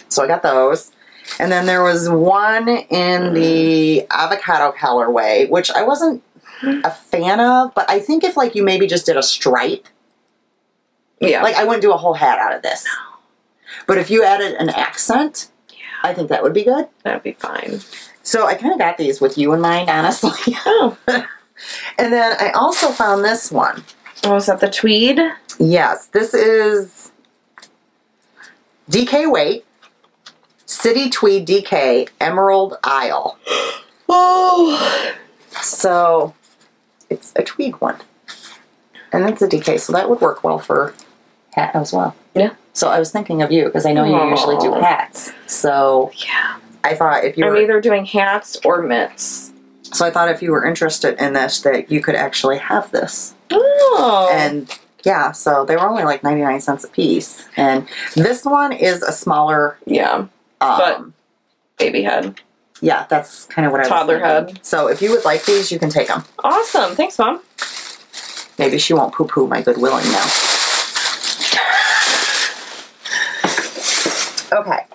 So I got those. And then there was 1 in the avocado colorway, which I wasn't a fan of, but I think if like you maybe just did a stripe, yeah, like I wouldn't do a whole hat out of this. No. But if you added an accent, yeah, I think that would be good. That'd be fine. So I kind of got these with you in mind, honestly. Oh. And then I also found this one. Oh, is that the tweed? Yes, this is DK Weight City Tweed DK Emerald Isle. Oh. So it's a tweed one. And it's a DK, so that would work well for hat as well. Yeah. So I was thinking of you because I know you usually do hats. So yeah, I thought if you were... I'm either doing hats or mitts. So I thought if you were interested in this that you could actually have this. Oh. And yeah, so they were only like 99 cents a piece. And this one is a smaller... Yeah. But baby head. Yeah, that's kind of what I was Toddler thinking. head. So if you would like these, you can take them. Awesome. Thanks, Mom. Maybe she won't poo-poo my good willing now. Okay.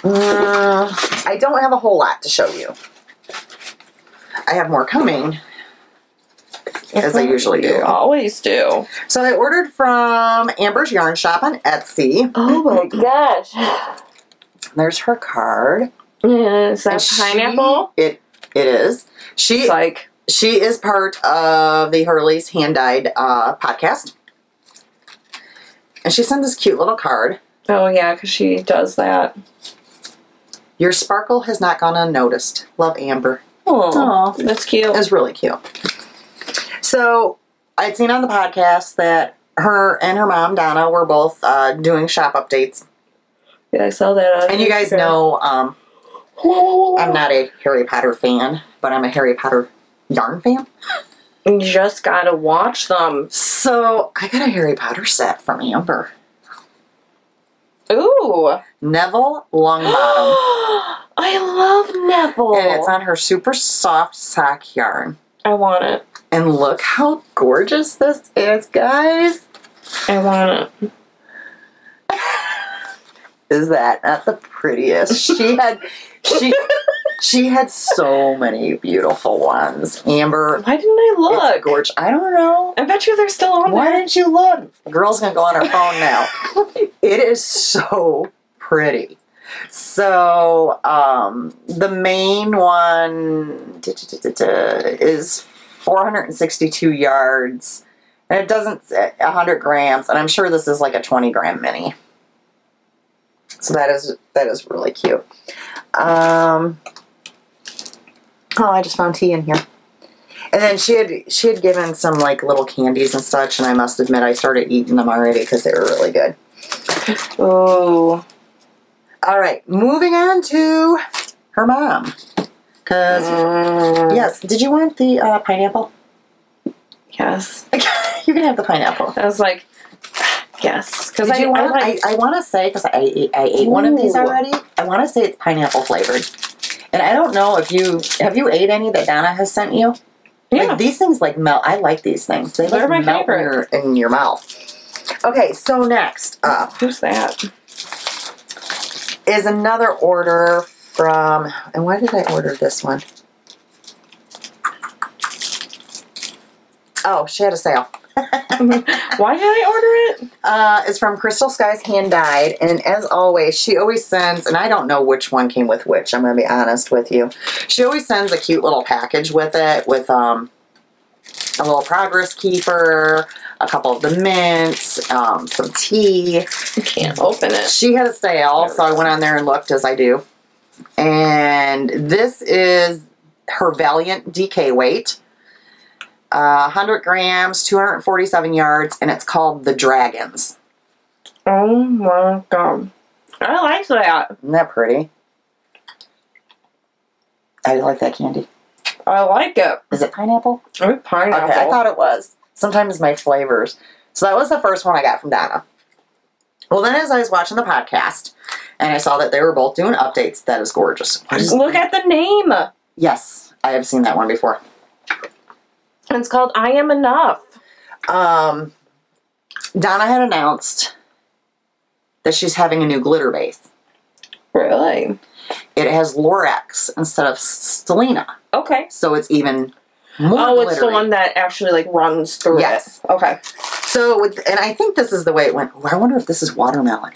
I don't have a whole lot to show you. I have more coming, as I usually do. You always do. So I ordered from Amber's Yarn Shop on Etsy. Oh my gosh. There's her card. Is that pineapple? It is. She is part of the Hurley's Hand Dyed podcast. And she sent this cute little card. Oh yeah, because she does that. Your sparkle has not gone unnoticed. Love, Amber. Oh, that's cute. It's really cute. So I'd seen on the podcast that her and her mom, Donna, were both doing shop updates. Yeah, I saw that. And you guys know I'm not a Harry Potter fan, but I'm a Harry Potter yarn fan. You just gotta watch them. So I got a Harry Potter set from Amber. Ooh. Neville Longbottom. I love Neville. And it's on her super soft sock yarn. I want it. And look how gorgeous this is, guys. I want it. Is that not the prettiest? She had so many beautiful ones. Amber. Why didn't I look? It's gorgeous. I don't know. I bet you they're still on Why there. didn't you look? The girl's gonna go on her phone now. It is so pretty. So the main one is 462 yards, and it doesn't 100 grams, and I'm sure this is like a 20-gram mini. So that is really cute. Oh, I just found tea in here. And then she had given some like little candies and such, and I must admit I started eating them already because they were really good. Oh. All right, moving on to her mom. Because yes, did you want the pineapple? Yes. You can have the pineapple. I was like, yes, because I want to say, because I ate one of these already. I want to say it's pineapple flavored, and I don't know if have you ate any that Donna has sent you. Yeah. Like, these things like melt. I like these things. They're my melt favorite. in your mouth. Okay, so next up, who's that? Is another order from, and why did I order this one? Oh, she had a sale. Why did I order it? It's from Crystal Skies Hand Dyed, and as always, she always sends, and I don't know which one came with which, I'm going to be honest with you. She always sends a cute little package with it, with a little progress keeper, a couple of the mints, some tea. You can't open it. She had a sale, so I went on there and looked, as I do. And this is her Valiant DK weight. 100 grams, 247 yards, and it's called the Dragons. Oh my god. I like that. Isn't that pretty? I like that candy. I like it. Is it pineapple? It's pineapple. Okay, I thought it was. Sometimes my flavors. So that was the first one I got from Donna. Well, then as I was watching the podcast, and I saw that they were both doing updates, that is gorgeous. Look at the name. Yes, I have seen that one before. It's called I Am Enough. Donna had announced that she's having a new glitter base. Really? It has Lorex instead of Stellina. Okay. So it's even more glittery. It's the glittery. one that actually like runs through Yes. it. Okay. So, and I think this is the way it went. I wonder if this is watermelon.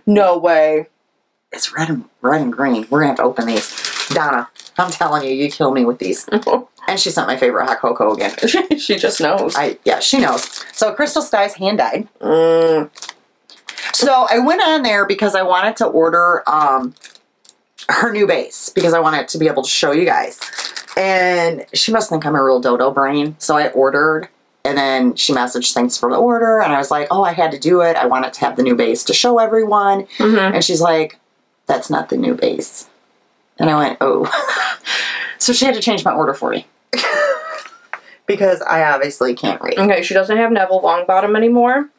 No way. It's red and green. We're going to have to open these. Donna, I'm telling you, you kill me with these. And she sent my favorite hot cocoa again. She just knows. Yeah, she knows. So Crystal Sky's hand dyed. So I went on there because I wanted to order her new base because I wanted to be able to show you guys. And she must think I'm a real dodo brain. So I ordered, and then she messaged thanks for the order, and I was like, oh, I had to do it. I wanted to have the new base to show everyone. And she's like, that's not the new base. And I went, oh. So she had to change my order for me. Because I obviously can't read. Okay, she doesn't have Neville Longbottom anymore.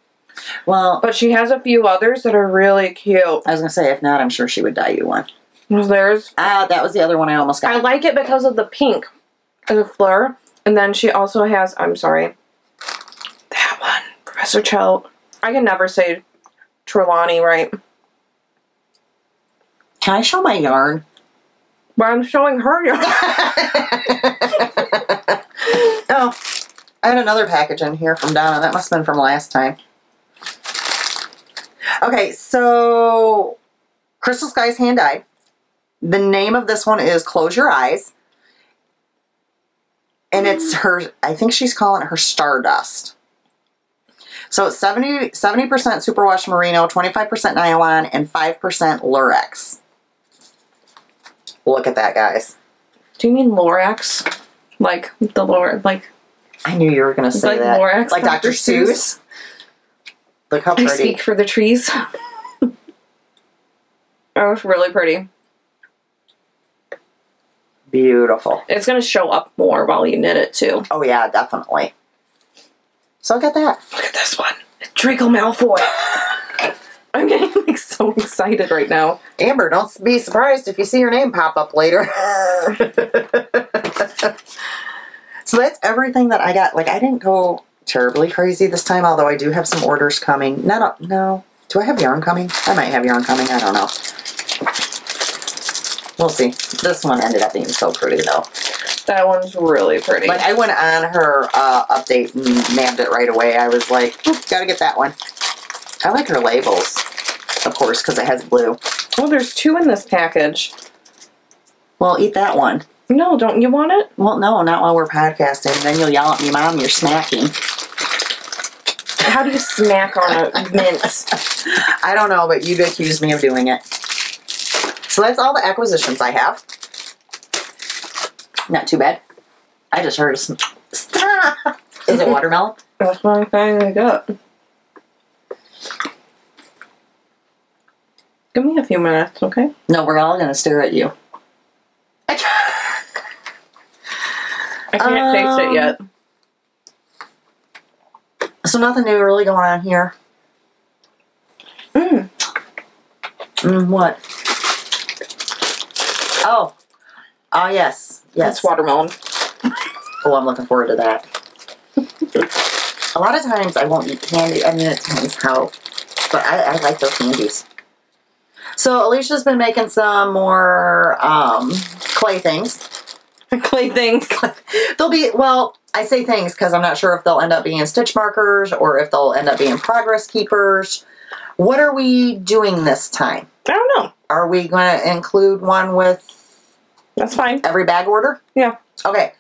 Well, but she has a few others that are really cute. I was going to say, if not, I'm sure she would dye you one. Was theirs? That was the other one I almost got. I like it because of the pink as a fleur. And then she also has, I'm sorry, that one. Professor Choate. I can never say Trelawney right. Can I show my yarn? But I'm showing her yarn. Oh, I had another package in here from Donna. That must have been from last time. Okay, so Crystal Sky's hand dyed. The name of this one is Close Your Eyes. And it's her, I think she's calling it her Stardust. So it's 70% superwash merino, 25% nylon, and 5% lurex. Look at that, guys. Do you mean Lorax? Like the Lord, like... I knew you were going to say like that. Lorax, like Dr. Seuss. Look how pretty. I speak for the trees. Oh, it's really pretty. Beautiful. It's going to show up more while you knit it, too. Oh, yeah, definitely. So look at that. Look at this one. Draco Malfoy. I'm getting like so excited right now. Amber, don't be surprised if you see your name pop up later. So that's everything that I got. Like, I didn't go terribly crazy this time, although I do have some orders coming. No. Do I have yarn coming? I might have yarn coming. I don't know. We'll see. This one ended up being so pretty, though. That one's really pretty. Like, I went on her update and nabbed it right away. I was like, gotta get that one. I like her labels, of course, because it has blue. Oh, there's 2 in this package. Well, eat that one. No, don't you want it? Well, no, not while we're podcasting. Then you'll yell at me, Mom, you're smacking. How do you smack on a mint? I don't know, but you'd accuse me of doing it. So that's all the acquisitions I have. Not too bad. I just heard a stop. Is it watermelon? That's my thing I got. Give me a few minutes, okay? No, we're all going to stare at you. I can't taste it yet. So nothing new really going on here. What? Oh. Oh, yes. That's watermelon. Oh, I'm looking forward to that. A lot of times I won't eat candy. I mean, it depends how. But I like those candies. So Alicia's been making some more clay things. Clay things. They'll be, well, I say things because I'm not sure if they'll end up being stitch markers or if they'll end up being progress keepers. What are we doing this time? I don't know. Are we going to include one with... That's fine. Every bag order? Yeah. Okay.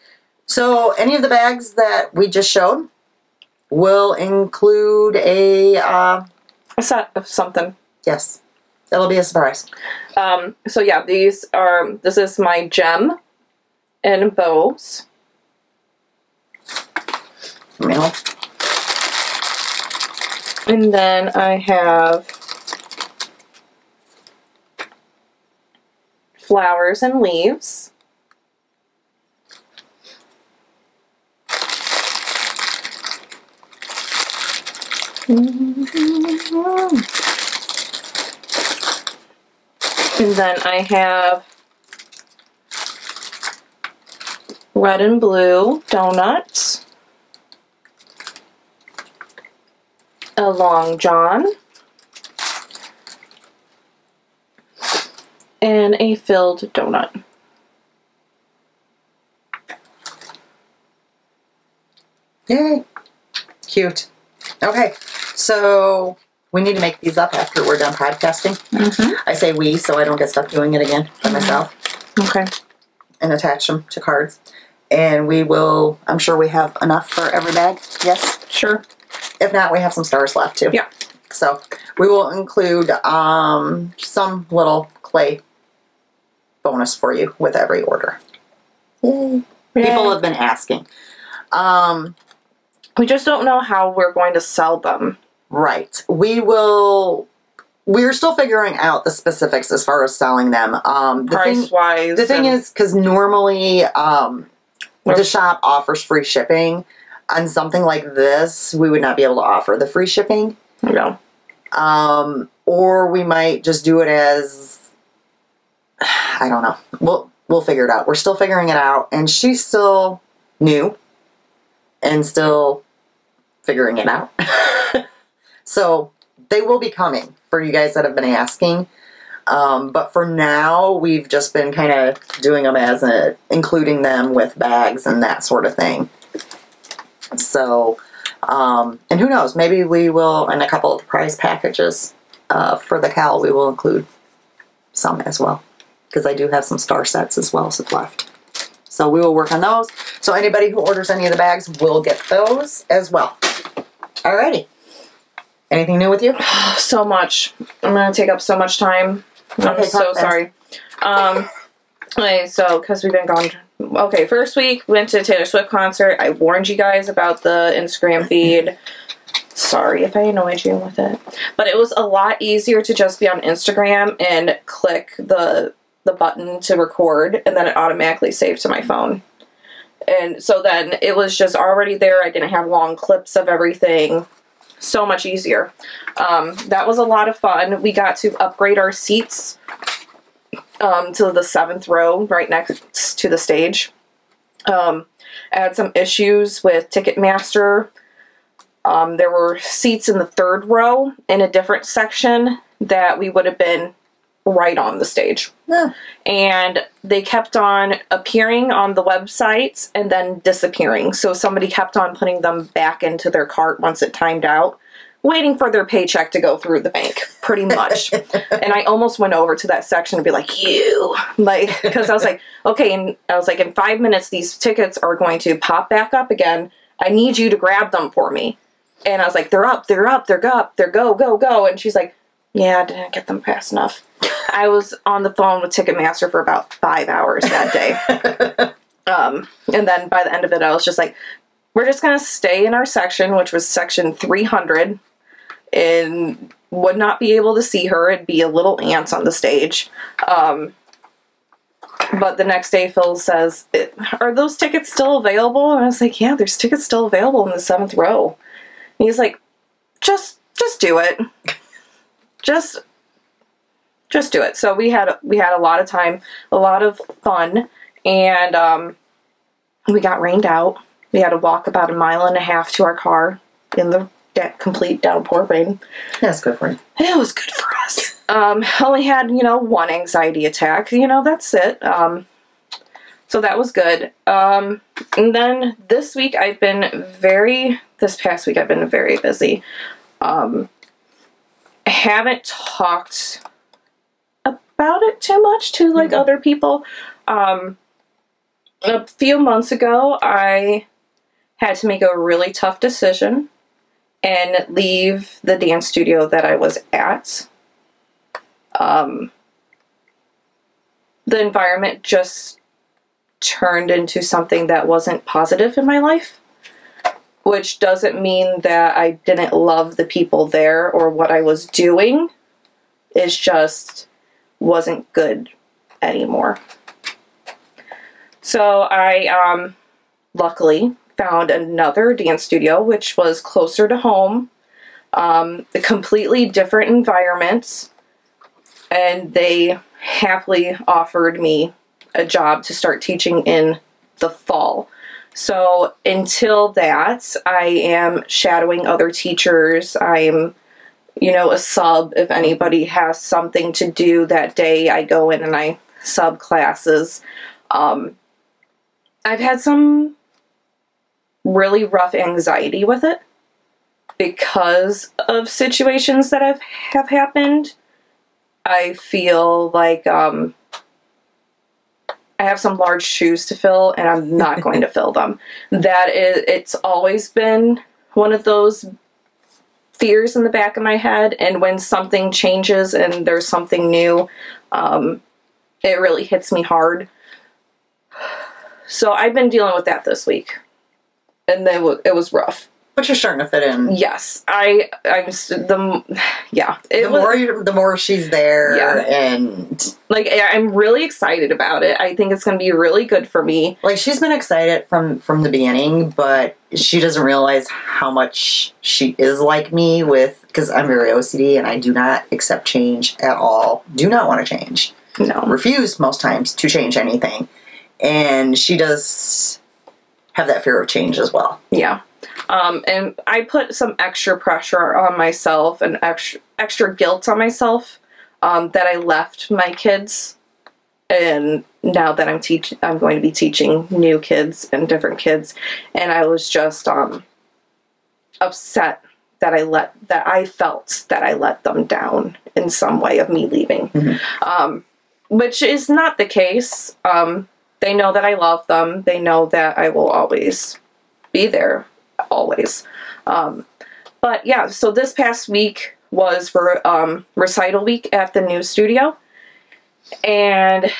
So any of the bags that we just showed will include a set of something. Yes. It'll be a surprise. So yeah, this is my gem and bows. mail. And then I have flowers and leaves. And then I have red and blue donuts, a Long John, and a filled donut. Yay. Cute. Okay, so we need to make these up after we're done podcasting. I say we, so I don't get stuck doing it again by myself. Okay. And attach them to cards. And we will, I'm sure we have enough for every bag. Yes? Sure. If not, we have some stars left too. Yeah. So we will include some little clay bonus for you with every order. Yay. People have been asking. We just don't know how we're going to sell them. Right. We're still figuring out the specifics as far as selling them. Price-wise. The thing is, because normally the shop offers free shipping. On something like this, we would not be able to offer the free shipping. No. Or we might just do it as, I don't know. We'll figure it out. We're still figuring it out. And she's still new and still figuring it out. So they will be coming for you guys that have been asking. But for now, we've just been kind of doing them as including them with bags and that sort of thing. So, and who knows, maybe we will, in a couple of prize packages for the cowl, we will include some as well. Because I do have some star sets as well left. So we will work on those. So anybody who orders any of the bags will get those as well. Alrighty. Anything new with you? So much. I'm going to take up so much time. I'm so sorry. Okay, so, because we've been gone. Okay, first week, went to Taylor Swift concert. I warned you guys about the Instagram feed. Sorry if I annoyed you with it. But it was a lot easier to just be on Instagram and click the button to record, and then it automatically saved to my phone. And so then it was just already there. I didn't have long clips of everything. So much easier. That was a lot of fun. We got to upgrade our seats to the 7th row right next to the stage. I had some issues with Ticketmaster. There were seats in the 3rd row in a different section that we would have been right on the stage. Yeah. And they kept on appearing on the websites and then disappearing. So somebody kept on putting them back into their cart once it timed out, waiting for their paycheck to go through the bank, pretty much. And I almost went over to that section and be like, because I was like, okay, and I was like, in 5 minutes, these tickets are going to pop back up again. I need you to grab them for me. And I was like, they're up, they're go, go, go. And she's like, yeah, I didn't get them fast enough. I was on the phone with Ticketmaster for about 5 hours that day. And then by the end of it, I was just like, we're just going to stay in our section, which was section 300, and would not be able to see her. It'd be a little ant on the stage. But the next day, Phil says, are those tickets still available? And I was like, yeah, there's tickets still available in the 7th row. And he's like, just do it. Just do it. So we had a lot of time, a lot of fun, and we got rained out. We had to walk about 1.5 miles to our car in the complete downpour rain. That's good for you. It was good for us. Only had, one anxiety attack. That's it. So that was good. And then this past week I've been very busy. I haven't talked about it too much to other people. A few months ago, I had to make a really tough decision and leave the dance studio that I was at. The environment just turned into something that wasn't positive in my life, which doesn't mean that I didn't love the people there or what I was doing. It just wasn't good anymore. So I luckily found another dance studio, which was closer to home, a completely different environment, and they happily offered me a job to start teaching in the fall. So until that, I am shadowing other teachers. I'm, you know, a sub. If anybody has something to do that day, I go in and I sub classes. I've had some really rough anxiety with it because of situations that have happened. I feel like I have some large shoes to fill, and I'm not going to fill them. It's always been one of those fears in the back of my head, and when something changes and there's something new, it really hits me hard. So I've been dealing with that this week, and then it was rough. But you're starting to fit in. Yes, The more she's there, yeah. And like I'm really excited about it. I think it's going to be really good for me. Like, she's been excited from the beginning, but she doesn't realize how much she is like me because I'm very OCD and I do not accept change at all. Do not want to change. No. Refuse most times to change anything. And she does have that fear of change as well. Yeah. And I put some extra pressure on myself and extra guilt on myself that I left my kids, and now that I'm going to be teaching new kids and different kids, and I was just upset that I felt that I let them down in some way of me leaving, which is not the case. They know that I love them. They know that I will always be there. Always. But yeah, so this past week was for recital week at the new studio, and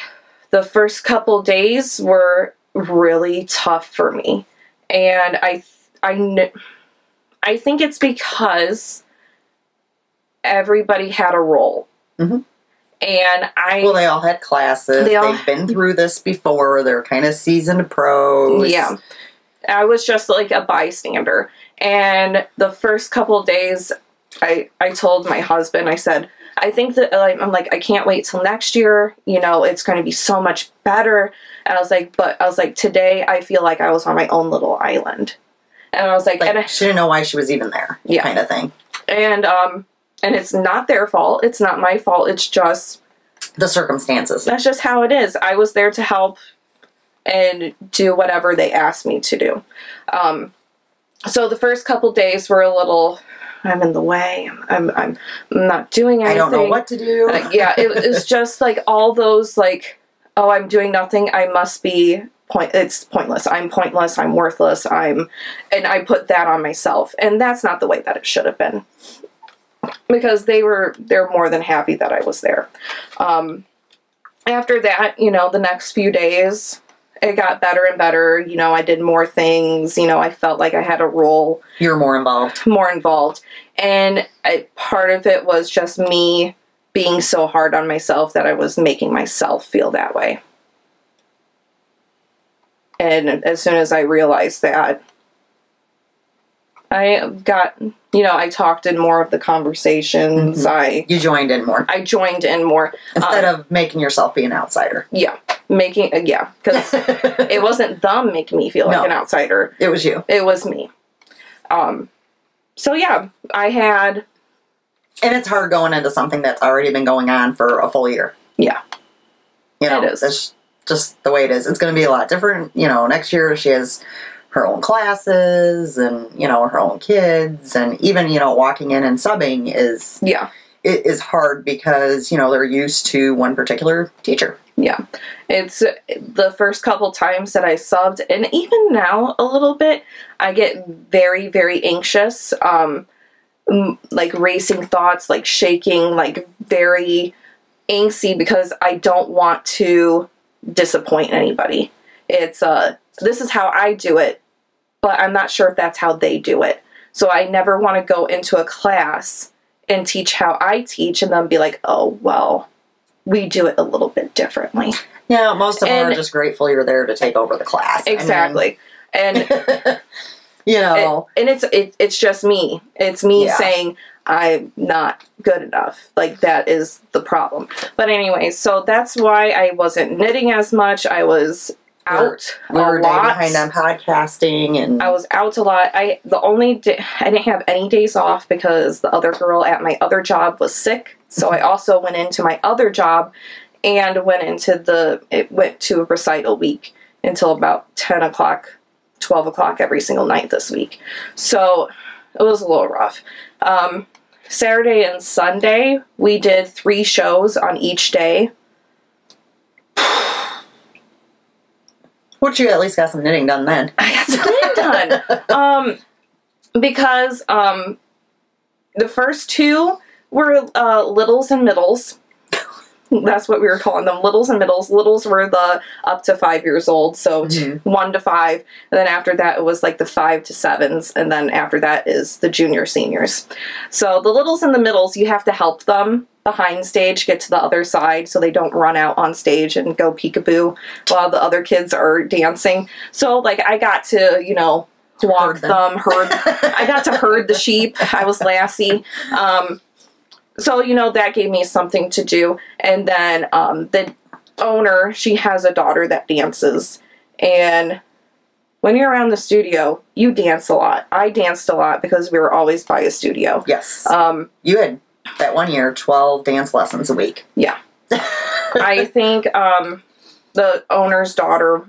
the first couple days were really tough for me, and I think it's because everybody had a role. And they all had classes. They've been through this before. They're kind of seasoned pros. Yeah. I was just like a bystander. And the first couple of days, I told my husband, I said, I think that, I'm like, I can't wait till next year. You know, it's going to be so much better. And I was like, today I feel like I was on my own little island. And I was like she didn't know why she was even there. Yeah. Kind of thing. And it's not their fault. It's not my fault. It's just the circumstances. That's just how it is. I was there to help and do whatever they asked me to do. So the first couple days were a little, I'm in the way. I'm not doing anything. I don't know what to do. Yeah, it was just like all those like, oh, I'm doing nothing. I must be it's pointless. I'm pointless. I'm worthless. And I put that on myself, and that's not the way that it should have been, because they're more than happy that I was there. After that, you know, the next few days, it got better and better. You know, I did more things. You know, I felt like I had a role. You were more involved. More involved. And part of it was just me being so hard on myself that I was making myself feel that way. And as soon as I realized that, I got, you know, I talked in more of the conversations. You joined in more. I joined in more. Instead of making yourself be an outsider. Yeah. Because it wasn't them making me feel like an outsider. It was you. It was me. So yeah, I had... And it's hard going into something that's already been going on for a full year. Yeah. You know, it is. That's just the way it is. It's going to be a lot different. You know, next year she has her own classes and, you know, her own kids. And even, you know, walking in and subbing is... Yeah. It is hard because, you know, they're used to one particular teacher. Yeah. It's the first couple times that I subbed, and even now a little bit, I get very, very anxious, like racing thoughts, like shaking, like very angsty because I don't want to disappoint anybody. It's, this is how I do it. but I'm not sure if that's how they do it. So I never want to go into a class and teach how I teach and then be like, oh, well, we do it a little bit differently. Yeah, most of them are just grateful you're there to take over the class. Exactly. I mean, and you know, it's just me. It's me saying I'm not good enough. Like, that is the problem. But anyway, so that's why I wasn't knitting as much. I was out we were a lot. behind on podcasting, and I was out a lot. I didn't have any days off because the other girl at my other job was sick. So I also went into my other job and went to a recital week until about 10 o'clock, 12 o'clock every single night this week. So it was a little rough. Saturday and Sunday, we did 3 shows on each day. Which you at least got some knitting done then. I got some knitting done. Because the first 2 were littles and middles. That's what we were calling them, littles and middles. Littles were the up to 5 years old, so 1 to 5. And then after that, it was like the 5 to 7s. And then after that is the junior seniors. So the littles and the middles, you have to help them behind stage get to the other side so they don't run out on stage and go peekaboo while the other kids are dancing. So, like, I got to, you know, walk I got to herd the sheep. I was Lassie. So, you know, that gave me something to do. And then the owner, she has a daughter that dances. And when you're around the studio, you dance a lot. I danced a lot because we were always by a studio. Yes. You had, that one year, 12 dance lessons a week. Yeah. I think the owner's daughter,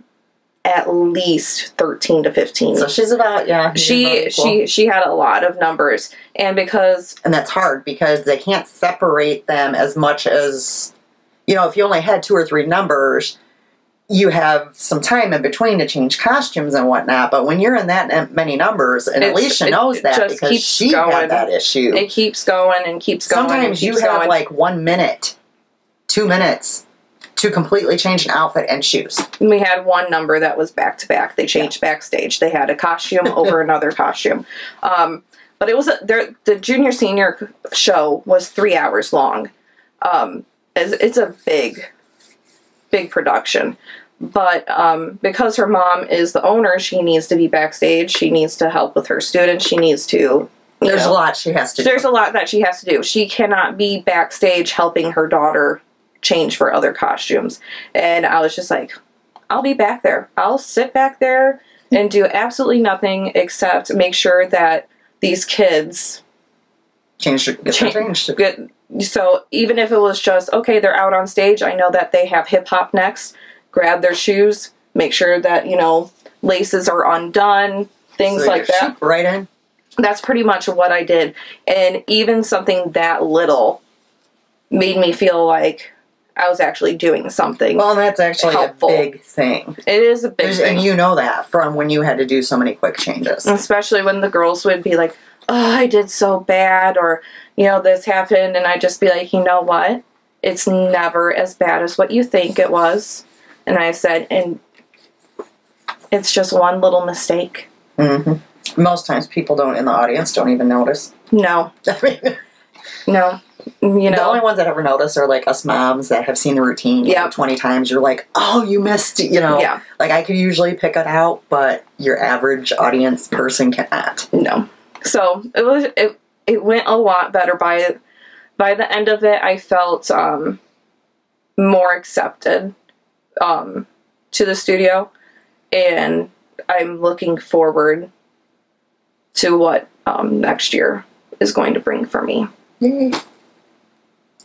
at least 13 to 15. So she's about, she had a lot of numbers. And that's hard because they can't separate them as much as, you know, if you only had 2 or 3 numbers, you have some time in between to change costumes and whatnot. But when you're in that many numbers, and Alisha knows that because she had that issue. It keeps going and keeps going. Sometimes you have like 1 minute, 2 minutes to completely change an outfit and shoes. We had 1 number that was back to back. They changed backstage. They had a costume over another costume. But it was the junior senior show was 3 hours long. It's a big production. But because her mom is the owner, she needs to be backstage. She needs to help with her students. She needs to... There's a lot she has to do. There's a lot that she has to do. She cannot be backstage helping her daughter change for other costumes. And I was just like, I'll be back there. I'll sit back there and do absolutely nothing except make sure that these kids... So even if it was just, okay, they're out on stage, I know that they have hip-hop next, grab their shoes, make sure that, you know, laces are undone, things like that. Right in. That's pretty much what I did. And even something that little made me feel like I was actually doing something. Well, that's actually helpful. A big thing. It is a big thing. And you know that from when you had to do so many quick changes. Especially when the girls would be like, oh, I did so bad, or, you know, this happened, and I'd just be like, you know what? It's never as bad as what you think it was. And I said, and it's just one little mistake. Mm-hmm. Most times people in the audience don't even notice. No. No. You know, the only ones that ever notice are like us moms that have seen the routine 20 times. You're like, oh, you missed, you know. Yeah. Like, I could usually pick it out, but your average audience person cannot. No. So it went a lot better by the end of it. I felt more accepted to the studio, and I'm looking forward to what next year is going to bring for me. Yay.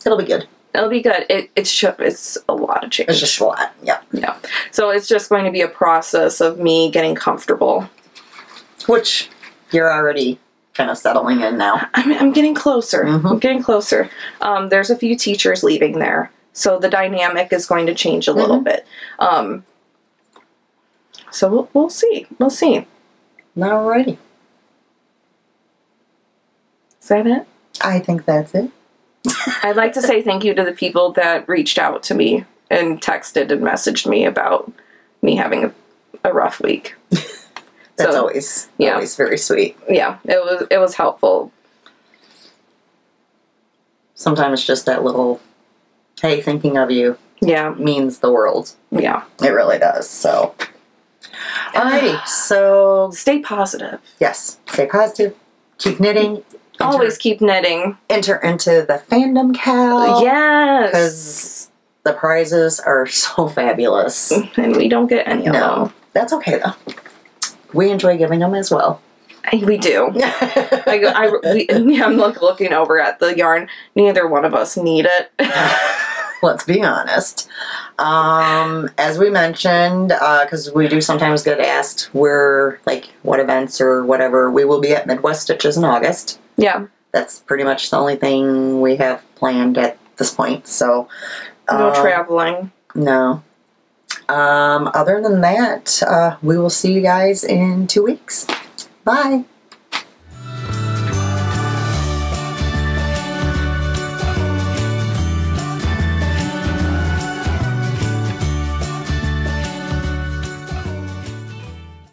It'll be good. It'll be good. It's a lot of change. It's just a lot. Yeah. Yeah. So it's just going to be a process of me getting comfortable. Which you're already kind of settling in now. I'm getting closer. Mm-hmm. I'm getting closer. There's a few teachers leaving there, so the dynamic is going to change a little bit. So we'll see. We'll see. Alrighty. Is that it? I think that's it. I'd like to say thank you to the people that reached out to me and texted and messaged me about me having a rough week. That's So, always yeah. always very sweet. Yeah, it was helpful. Sometimes just that little, hey, thinking of you Yeah. means the world. Yeah. It really does. So, alrighty. So, Stay positive. yes, stay positive. Keep knitting. Always keep knitting. Enter into the fandom cal. Yes. Because the prizes are so fabulous. And we don't get any of them. That's okay though. We enjoy giving them as well. We do. I'm looking over at the yarn. Neither one of us need it. Let's be honest. As we mentioned, because we do sometimes get asked where, like, what events or whatever, we will be at Midwest Stitches in August. Yeah. That's pretty much the only thing we have planned at this point. So No traveling. No. Other than that, we will see you guys in 2 weeks. Bye.